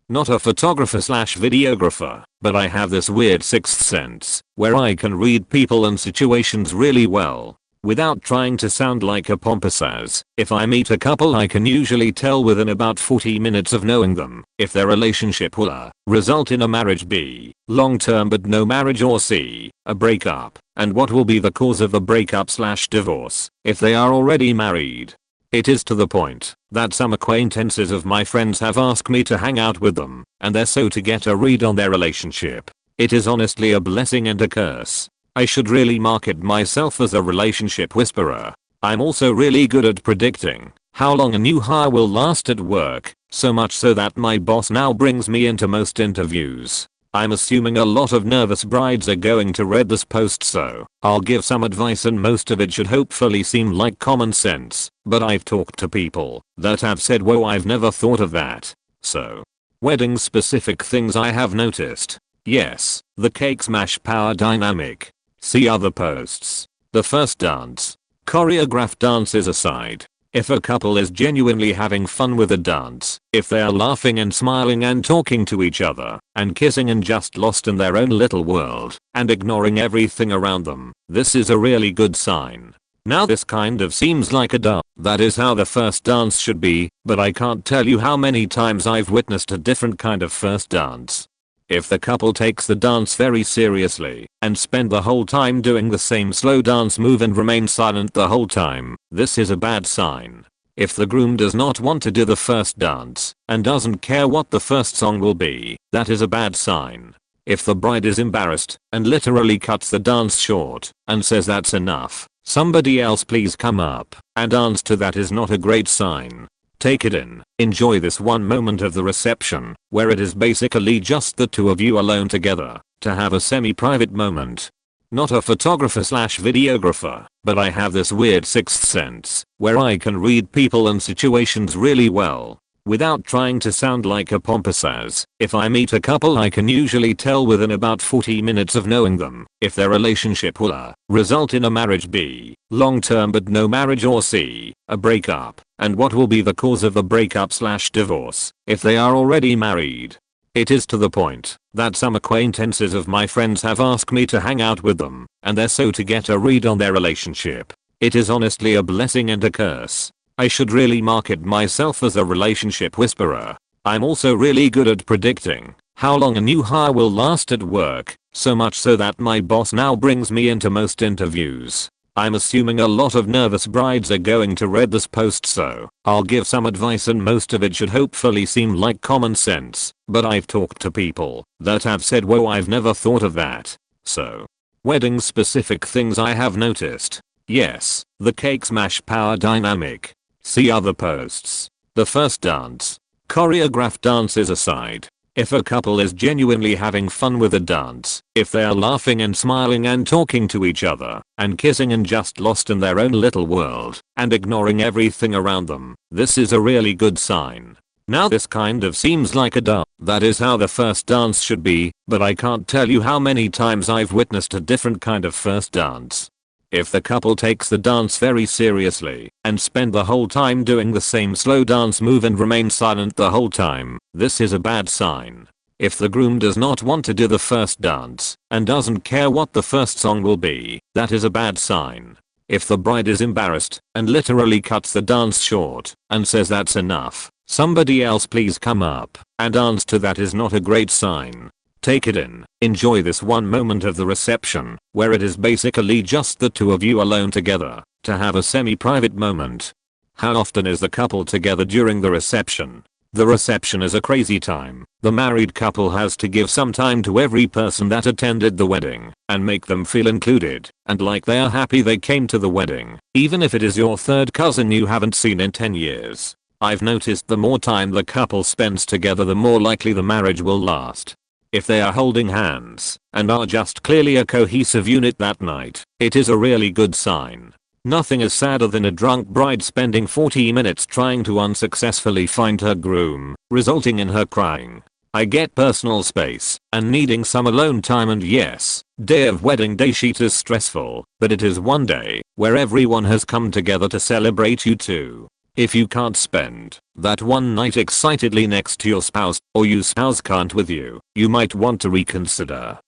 Not a photographer/videographer, but I have this weird sixth sense where I can read people and situations really well. Without trying to sound like a pompous ass, if I meet a couple I can usually tell within about 40 minutes of knowing them if their relationship will A. result in a marriage, B. long term but no marriage, or C. a breakup, and what will be the cause of the breakup/divorce if they are already married. It is to the point that some acquaintances of my friends have asked me to hang out with them, and they're so to get a read on their relationship. It is honestly a blessing and a curse. I should really market myself as a relationship whisperer. I'm also really good at predicting how long a new hire will last at work, so much so that my boss now brings me into most interviews. I'm assuming a lot of nervous brides are going to read this post, so I'll give some advice and most of it should hopefully seem like common sense, but I've talked to people that have said, whoa, I've never thought of that. So, wedding specific things I have noticed. Yes, the cake smash power dynamic. See other posts. The first dance. Choreographed dances aside, if a couple is genuinely having fun with a dance, if they are laughing and smiling and talking to each other, and kissing and just lost in their own little world, and ignoring everything around them, this is a really good sign. Now this kind of seems like a duh. That is how the first dance should be, but I can't tell you how many times I've witnessed a different kind of first dance. If the couple takes the dance very seriously and spend the whole time doing the same slow dance move and remain silent the whole time, this is a bad sign. If the groom does not want to do the first dance and doesn't care what the first song will be, that is a bad sign. If the bride is embarrassed and literally cuts the dance short and says that's enough, somebody else please come up and dance to, that is not a great sign. Take it in. Enjoy this one moment of the reception, where it is basically just the two of you alone together, to have a semi-private moment. Not a photographer/videographer, but I have this weird sixth sense, where I can read people and situations really well. Without trying to sound like a pompous ass, if I meet a couple I can usually tell within about 40 minutes of knowing them if their relationship will A. result in a marriage, B. long term but no marriage, or C. a breakup, and what will be the cause of the breakup/divorce if they are already married. It is to the point that some acquaintances of my friends have asked me to hang out with them, and they're so to get a read on their relationship. It is honestly a blessing and a curse. I should really market myself as a relationship whisperer. I'm also really good at predicting how long a new hire will last at work, so much so that my boss now brings me into most interviews. I'm assuming a lot of nervous brides are going to read this post, so I'll give some advice and most of it should hopefully seem like common sense, but I've talked to people that have said, whoa, I've never thought of that. So, wedding specific things I have noticed. Yes, the cake smash power dynamic. See other posts. The first dance. Choreographed dances aside, if a couple is genuinely having fun with a dance, if they are laughing and smiling and talking to each other, and kissing and just lost in their own little world, and ignoring everything around them, this is a really good sign. Now this kind of seems like a duh. That is how the first dance should be, but I can't tell you how many times I've witnessed a different kind of first dance. If the couple takes the dance very seriously and spend the whole time doing the same slow dance move and remain silent the whole time, this is a bad sign. If the groom does not want to do the first dance and doesn't care what the first song will be, that is a bad sign. If the bride is embarrassed and literally cuts the dance short and says that's enough, somebody else please come up and dance to, that is not a great sign. Take it in. Enjoy this one moment of the reception, where it is basically just the two of you alone together, to have a semi-private moment. How often is the couple together during the reception? The reception is a crazy time. The married couple has to give some time to every person that attended the wedding and make them feel included and like they are happy they came to the wedding, even if it is your third cousin you haven't seen in 10 years. I've noticed the more time the couple spends together, the more likely the marriage will last. If they are holding hands and are just clearly a cohesive unit that night, it is a really good sign. Nothing is sadder than a drunk bride spending 40 minutes trying to unsuccessfully find her groom, resulting in her crying. I get personal space and needing some alone time, and yes, day of wedding day sheet is stressful, but it is one day where everyone has come together to celebrate you too. If you can't spend that one night excitedly next to your spouse, or your spouse can't with you, you might want to reconsider.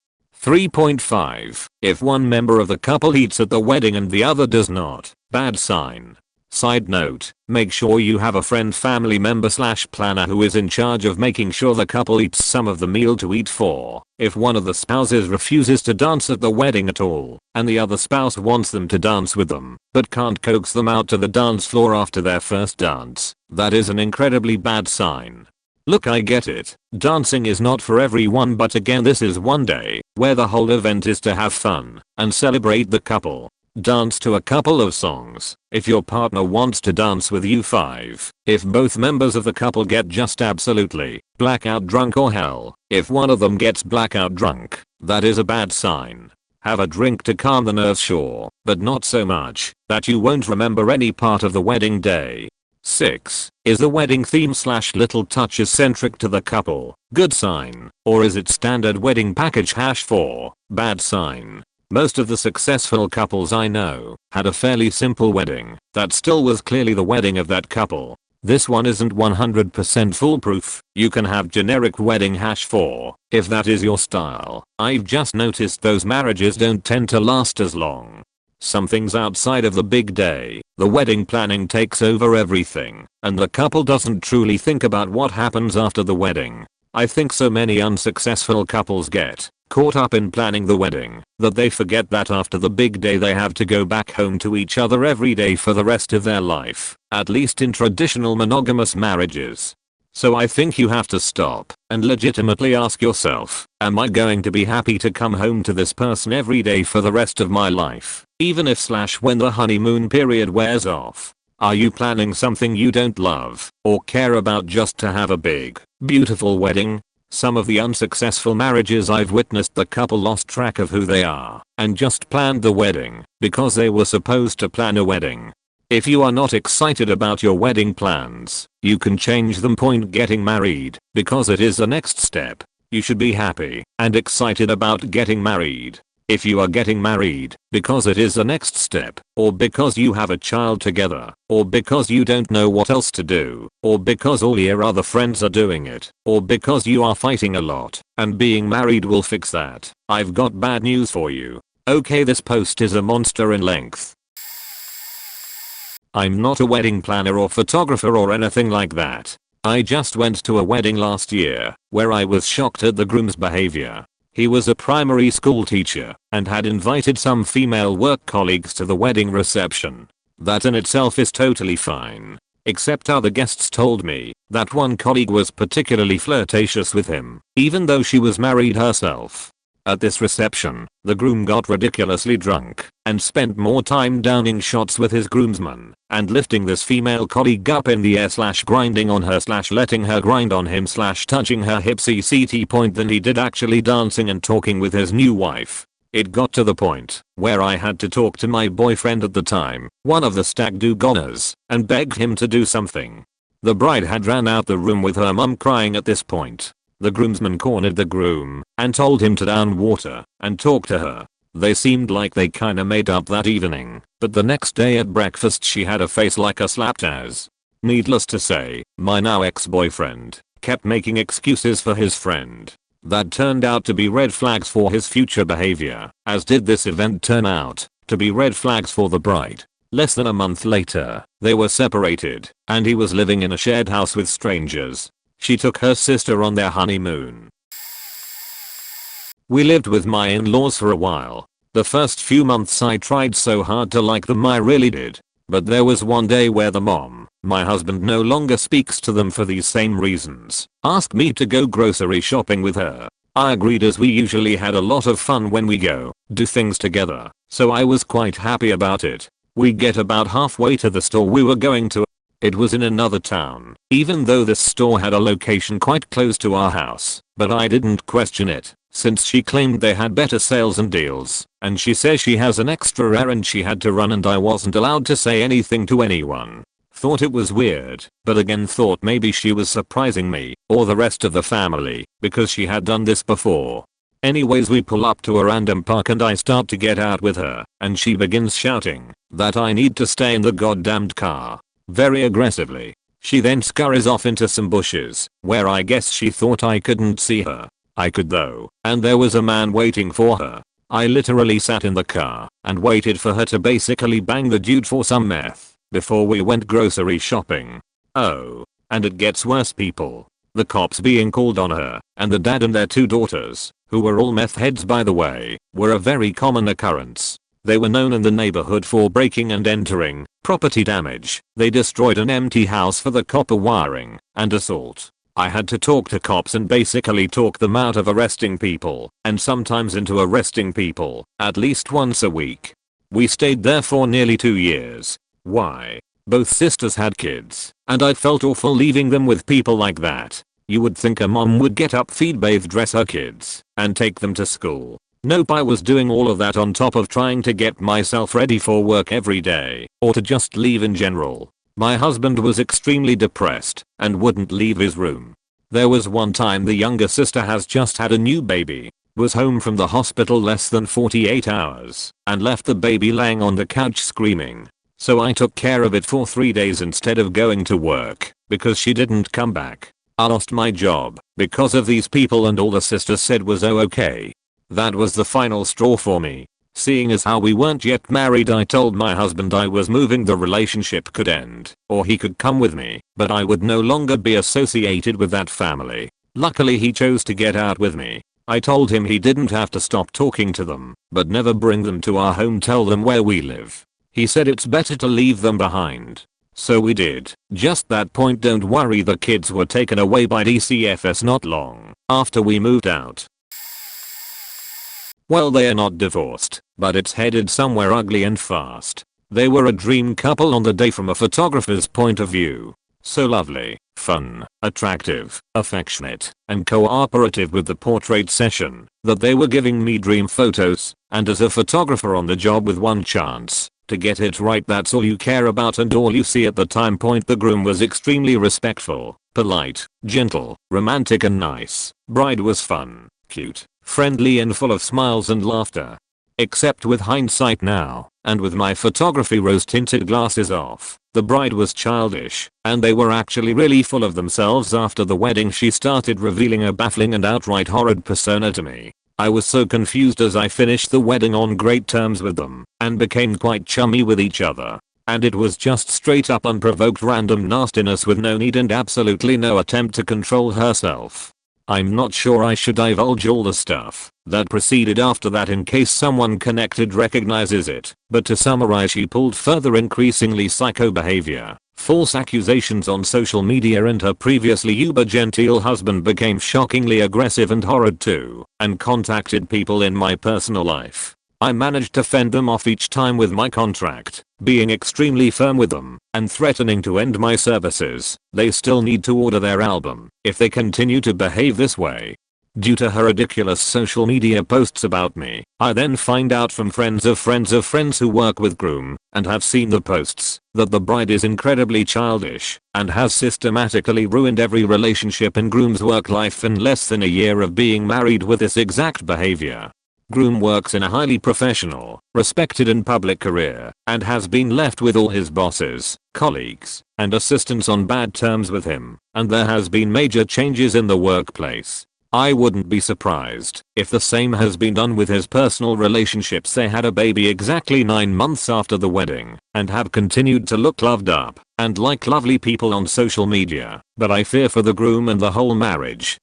3.5. If one member of the couple eats at the wedding and the other does not, bad sign. Side note, make sure you have a friend, family member / planner who is in charge of making sure the couple eats some of the meal to eat for. If one of the spouses refuses to dance at the wedding at all, and the other spouse wants them to dance with them, but can't coax them out to the dance floor after their first dance, that is an incredibly bad sign. Look, I get it. Dancing is not for everyone, but again, this is one day where the whole event is to have fun and celebrate the couple. Dance to a couple of songs if your partner wants to dance with you. 5. If both members of the couple get just absolutely blackout drunk, or hell, if one of them gets blackout drunk, that is a bad sign. Have a drink to calm the nerves, sure, but not so much that you won't remember any part of the wedding day. 6. Is the wedding theme / little touches centric to the couple? Good sign. Or is it standard wedding package? 4. Bad sign. Most of the successful couples I know had a fairly simple wedding that still was clearly the wedding of that couple. This one isn't 100% foolproof. You can have generic wedding. 4. If that is your style, I've just noticed those marriages don't tend to last as long. Some things outside of the big day, the wedding planning takes over everything, and the couple doesn't truly think about what happens after the wedding. I think so many unsuccessful couples get caught up in planning the wedding that they forget that after the big day they have to go back home to each other every day for the rest of their life, at least in traditional monogamous marriages. So I think you have to stop and legitimately ask yourself, am I going to be happy to come home to this person every day for the rest of my life, even if / when the honeymoon period wears off? Are you planning something you don't love or care about just to have a big, beautiful wedding? Some of the unsuccessful marriages I've witnessed, the couple lost track of who they are and just planned the wedding because they were supposed to plan a wedding. If you are not excited about your wedding plans, you can change them. Point getting married, because it is the next step. You should be happy and excited about getting married. If you are getting married because it is the next step, or because you have a child together, or because you don't know what else to do, or because all your other friends are doing it, or because you are fighting a lot, and being married will fix that, I've got bad news for you. Okay, this post is a monster in length. I'm not a wedding planner or photographer or anything like that. I just went to a wedding last year where I was shocked at the groom's behavior. He was a primary school teacher and had invited some female work colleagues to the wedding reception. That in itself is totally fine. Except other guests told me that one colleague was particularly flirtatious with him, even though she was married herself. At this reception, the groom got ridiculously drunk and spent more time downing shots with his groomsmen and lifting this female colleague up in the air / grinding on her / letting her grind on him / touching her hips etc. point than he did actually dancing and talking with his new wife. It got to the point where I had to talk to my boyfriend at the time, one of the stag do-goers, and begged him to do something. The bride had ran out the room with her mum crying at this point. The groomsman cornered the groom and told him to down water and talk to her. They seemed like they kinda made up that evening, but the next day at breakfast she had a face like a slapped ass. Needless to say, my now ex-boyfriend kept making excuses for his friend that turned out to be red flags for his future behavior, as did this event turn out to be red flags for the bride. Less than a month later, they were separated, and he was living in a shared house with strangers. She took her sister on their honeymoon. We lived with my in-laws for a while. The first few months I tried so hard to like them, I really did. But there was one day where the mom, my husband no longer speaks to them for these same reasons, asked me to go grocery shopping with her. I agreed, as we usually had a lot of fun when we do things together, so I was quite happy about it. We get about halfway to the store we were going to. It was in another town, even though this store had a location quite close to our house, but I didn't question it, since she claimed they had better sales and deals, and she says she has an extra errand she had to run and I wasn't allowed to say anything to anyone. Thought it was weird, but again thought maybe she was surprising me, or the rest of the family, because she had done this before. Anyways, we pull up to a random park and I start to get out with her, and she begins shouting that I need to stay in the goddamned car. Very aggressively. She then scurries off into some bushes, where I guess she thought I couldn't see her. I could though, and there was a man waiting for her. I literally sat in the car and waited for her to basically bang the dude for some meth before we went grocery shopping. Oh, and it gets worse, people. The cops being called on her, and the dad and their 2 daughters, who were all meth heads by the way, were a very common occurrence. They were known in the neighborhood for breaking and entering, property damage. They destroyed an empty house for the copper wiring, and assault. I had to talk to cops and basically talk them out of arresting people, and sometimes into arresting people, at least once a week. We stayed there for nearly 2 years. Why? Both sisters had kids, and I felt awful leaving them with people like that. You would think a mom would get up, feed, bathe, dress her kids, and take them to school. Nope, I was doing all of that on top of trying to get myself ready for work every day, or to just leave in general. My husband was extremely depressed and wouldn't leave his room. There was one time the younger sister has just had a new baby, was home from the hospital less than 48 hours, and left the baby laying on the couch screaming. So I took care of it for 3 days instead of going to work, because she didn't come back. I lost my job because of these people, and all the sisters said was okay. That was the final straw for me. Seeing as how we weren't yet married, I told my husband I was moving, the relationship could end, or he could come with me, but I would no longer be associated with that family. Luckily he chose to get out with me. I told him he didn't have to stop talking to them, but never bring them to our home, tell them where we live. He said it's better to leave them behind. So we did. Just that point, don't worry, the kids were taken away by DCFS not long after we moved out. Well, they are not divorced, but it's headed somewhere ugly and fast. They were a dream couple on the day from a photographer's point of view. So lovely, fun, attractive, affectionate, and cooperative with the portrait session that they were giving me dream photos, and as a photographer on the job with one chance to get it right, that's all you care about and all you see at the time. Point, the groom was extremely respectful, polite, gentle, romantic and nice. Bride was fun, cute, friendly and full of smiles and laughter. Except with hindsight now, and with my photography rose-tinted glasses off, the bride was childish, and they were actually really full of themselves. After the wedding she started revealing a baffling and outright horrid persona to me. I was so confused as I finished the wedding on great terms with them, and became quite chummy with each other. And it was just straight up unprovoked random nastiness with no need and absolutely no attempt to control herself. I'm not sure I should divulge all the stuff that proceeded after that in case someone connected recognizes it, but to summarize, she pulled further increasingly psycho behavior, false accusations on social media, and her previously uber genteel husband became shockingly aggressive and horrid too, and contacted people in my personal life. I managed to fend them off each time with my contract, being extremely firm with them, and threatening to end my services. They still need to order their album if they continue to behave this way. Due to her ridiculous social media posts about me, I then find out from friends of friends of friends who work with groom, and have seen the posts, that the bride is incredibly childish, and has systematically ruined every relationship in groom's work life in less than a year of being married with this exact behavior. Groom works in a highly professional, respected and public career and has been left with all his bosses, colleagues, and assistants on bad terms with him, and there has been major changes in the workplace. I wouldn't be surprised if the same has been done with his personal relationships. They had a baby exactly 9 months after the wedding and have continued to look loved up and like lovely people on social media, but I fear for the groom and the whole marriage.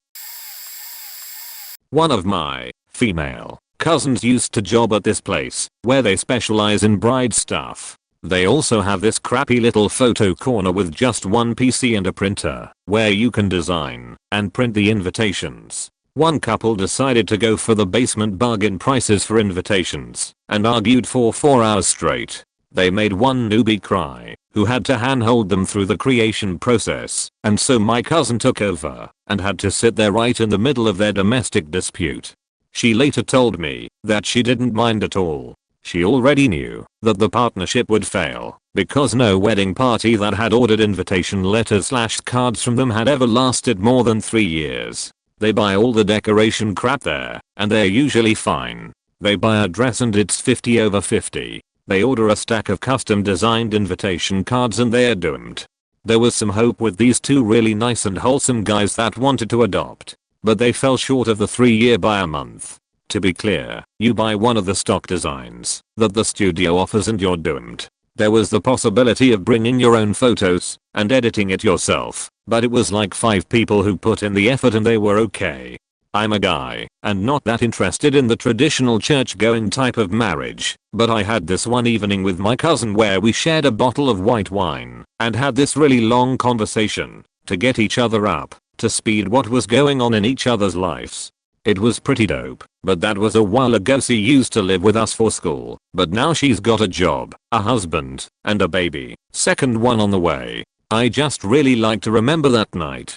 One of my female cousins used to job at this place where they specialize in bride stuff. They also have this crappy little photo corner with just one PC and a printer where you can design and print the invitations. One couple decided to go for the basement bargain prices for invitations and argued for 4 hours straight. They made one newbie cry who had to handhold them through the creation process, and so my cousin took over and had to sit there right in the middle of their domestic dispute. She later told me that she didn't mind at all. She already knew that the partnership would fail because no wedding party that had ordered invitation letters/cards from them had ever lasted more than 3 years. They buy all the decoration crap there and they're usually fine. They buy a dress and it's 50 over 50. They order a stack of custom designed invitation cards and they're doomed. There was some hope with these two really nice and wholesome guys that wanted to adopt, but they fell short of the 3-year by a month. To be clear, you buy one of the stock designs that the studio offers and you're doomed. There was the possibility of bringing your own photos and editing it yourself, but it was like 5 people who put in the effort and they were okay. I'm a guy and not that interested in the traditional church-going type of marriage, but I had this one evening with my cousin where we shared a bottle of white wine and had this really long conversation to get each other up to speed what was going on in each other's lives. It was pretty dope, but that was a while ago. She used to live with us for school, but now she's got a job, a husband, and a baby, second one on the way. I just really like to remember that night.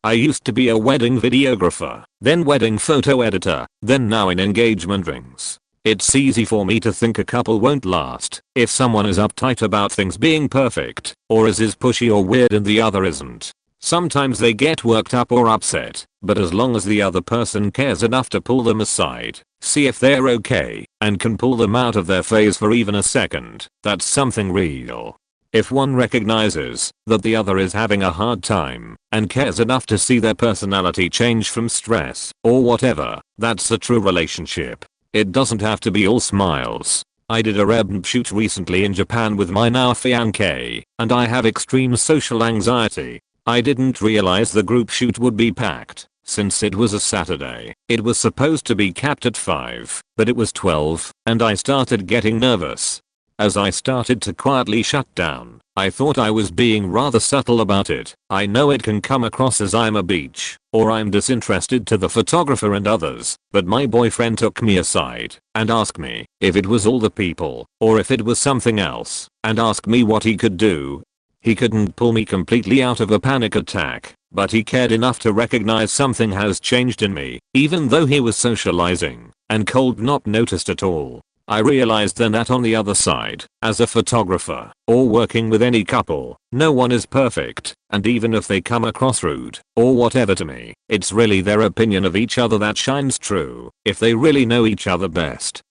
I used to be a wedding videographer, then wedding photo editor, then now in engagement rings. It's easy for me to think a couple won't last if someone is uptight about things being perfect, or is pushy or weird and the other isn't. Sometimes they get worked up or upset, but as long as the other person cares enough to pull them aside, see if they're okay, and can pull them out of their phase for even a second, that's something real. If one recognizes that the other is having a hard time and cares enough to see their personality change from stress or whatever, that's a true relationship. It doesn't have to be all smiles. I did a reb shoot recently in Japan with my now fiancé, and I have extreme social anxiety. I didn't realize the group shoot would be packed, since it was a Saturday. It was supposed to be capped at 5, but it was 12, and I started getting nervous. As I started to quietly shut down, I thought I was being rather subtle about it. I know it can come across as I'm a bitch, or I'm disinterested to the photographer and others, but my boyfriend took me aside and asked me if it was all the people, or if it was something else, and asked me what he could do. He couldn't pull me completely out of a panic attack, but he cared enough to recognize something has changed in me, even though he was socializing and cold not noticed at all. I realized then that on the other side, as a photographer, or working with any couple, no one is perfect, and even if they come across rude, or whatever to me, it's really their opinion of each other that shines true, if they really know each other best.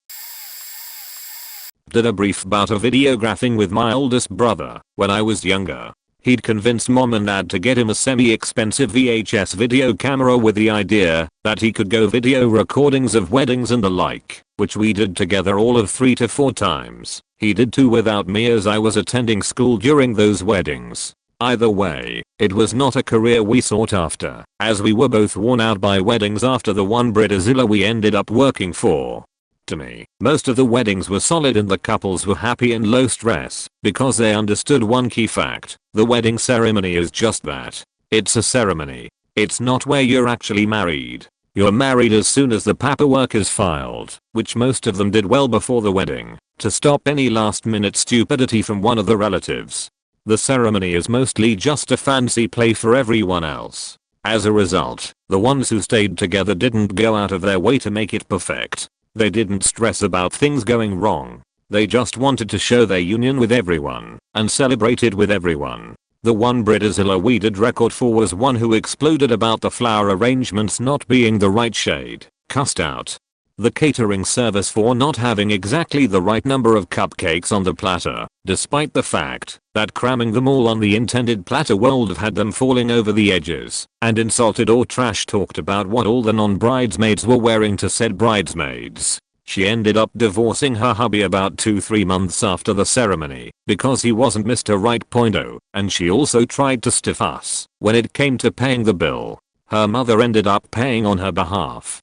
Did a brief bout of videographing with my oldest brother when I was younger. He'd convinced mom and dad to get him a semi-expensive VHS video camera with the idea that he could go video recordings of weddings and the like, which we did together all of 3 to 4 times. He did 2 without me as I was attending school during those weddings. Either way, it was not a career we sought after, as we were both worn out by weddings after the one Bridezilla we ended up working for. To me, most of the weddings were solid and the couples were happy and low stress because they understood one key fact: the wedding ceremony is just that. It's a ceremony. It's not where you're actually married. You're married as soon as the paperwork is filed, which most of them did well before the wedding, to stop any last minute stupidity from one of the relatives. The ceremony is mostly just a fancy play for everyone else. As a result, the ones who stayed together didn't go out of their way to make it perfect. They didn't stress about things going wrong. They just wanted to show their union with everyone and celebrate it with everyone. The one Bridezilla we did record for was one who exploded about the flower arrangements not being the right shade. Cussed out the catering service for not having exactly the right number of cupcakes on the platter, despite the fact that cramming them all on the intended platter would have had them falling over the edges, and insulted or trash talked about what all the non-bridesmaids were wearing to said bridesmaids. She ended up divorcing her hubby about 2-3 months after the ceremony because he wasn't Mr. Right Pointo, and she also tried to stiff us when it came to paying the bill. Her mother ended up paying on her behalf.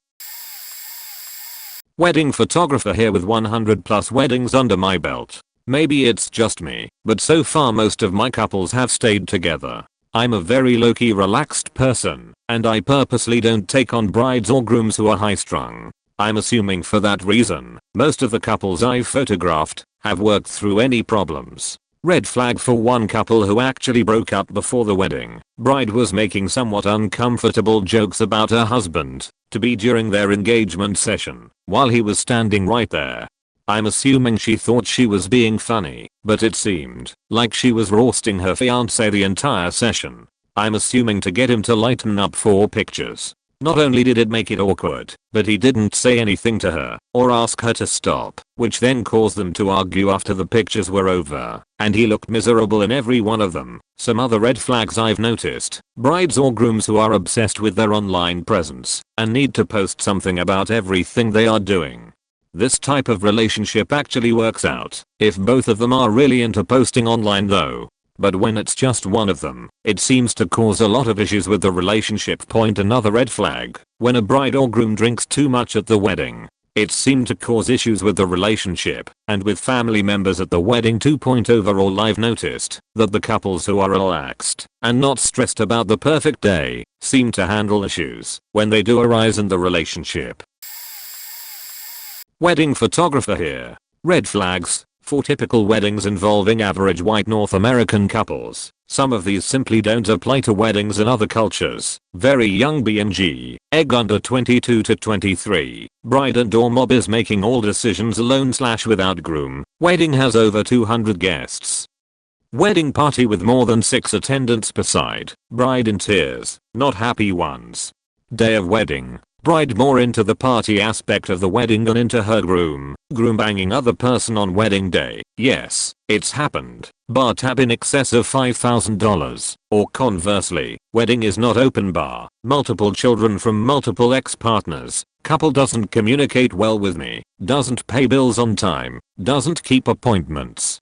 Wedding photographer here with 100 plus weddings under my belt. Maybe it's just me, but so far most of my couples have stayed together. I'm a very low-key relaxed person, and I purposely don't take on brides or grooms who are high-strung. I'm assuming for that reason, most of the couples I've photographed have worked through any problems. Red flag for one couple who actually broke up before the wedding. Bride was making somewhat uncomfortable jokes about her husband to be during their engagement session while he was standing right there. I'm assuming she thought she was being funny, but it seemed like she was roasting her fiancé the entire session. I'm assuming to get him to lighten up for pictures. Not only did it make it awkward, but he didn't say anything to her or ask her to stop, which then caused them to argue after the pictures were over, and he looked miserable in every one of them. Some other red flags I've noticed: brides or grooms who are obsessed with their online presence and need to post something about everything they are doing. This type of relationship actually works out if both of them are really into posting online though. But when it's just one of them, it seems to cause a lot of issues with the relationship. Another red flag: when a bride or groom drinks too much at the wedding. It seemed to cause issues with the relationship and with family members at the wedding. Overall, I've noticed that the couples who are relaxed and not stressed about the perfect day seem to handle issues when they do arise in the relationship. Wedding photographer here. Red flags for typical weddings involving average white North American couples. Some of these simply don't apply to weddings in other cultures. Very young BMG, egg under 22 to 23. Bride and or mob is making all decisions alone/without groom. Wedding has over 200 guests. Wedding party with more than 6 attendants per side. Bride in tears, not happy ones. Day of wedding. Bride more into the party aspect of the wedding than into her groom. Groom banging other person on wedding day. Yes, it's happened. Bar tab in excess of $5,000. Or conversely, wedding is not open bar. Multiple children from multiple ex-partners. Couple doesn't communicate well with me. Doesn't pay bills on time. Doesn't keep appointments.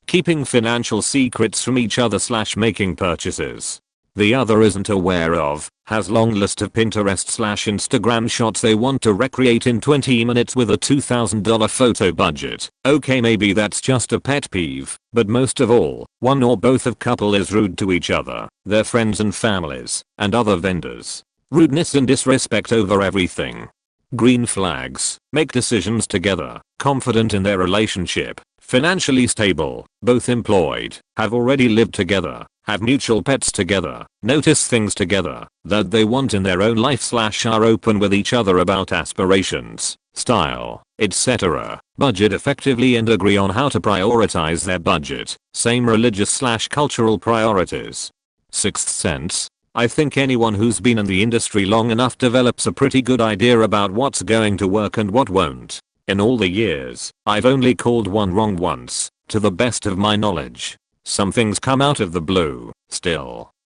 Keeping financial secrets from each other/making purchases the other isn't aware of. Has long list of Pinterest/Instagram shots they want to recreate in 20 minutes with a $2,000 photo budget. Okay, maybe that's just a pet peeve, but most of all, one or both of couple is rude to each other, their friends and families, and other vendors. Rudeness and disrespect over everything. Green flags. Make decisions together, confident in their relationship, financially stable, both employed, have already lived together, have mutual pets together, notice things together that they want in their own life/are open with each other about aspirations, style, etc. Budget effectively and agree on how to prioritize their budget. Same religious/cultural priorities. Sixth sense. I think anyone who's been in the industry long enough develops a pretty good idea about what's going to work and what won't. In all the years, I've only called one wrong once, to the best of my knowledge. Some things come out of the blue. Still,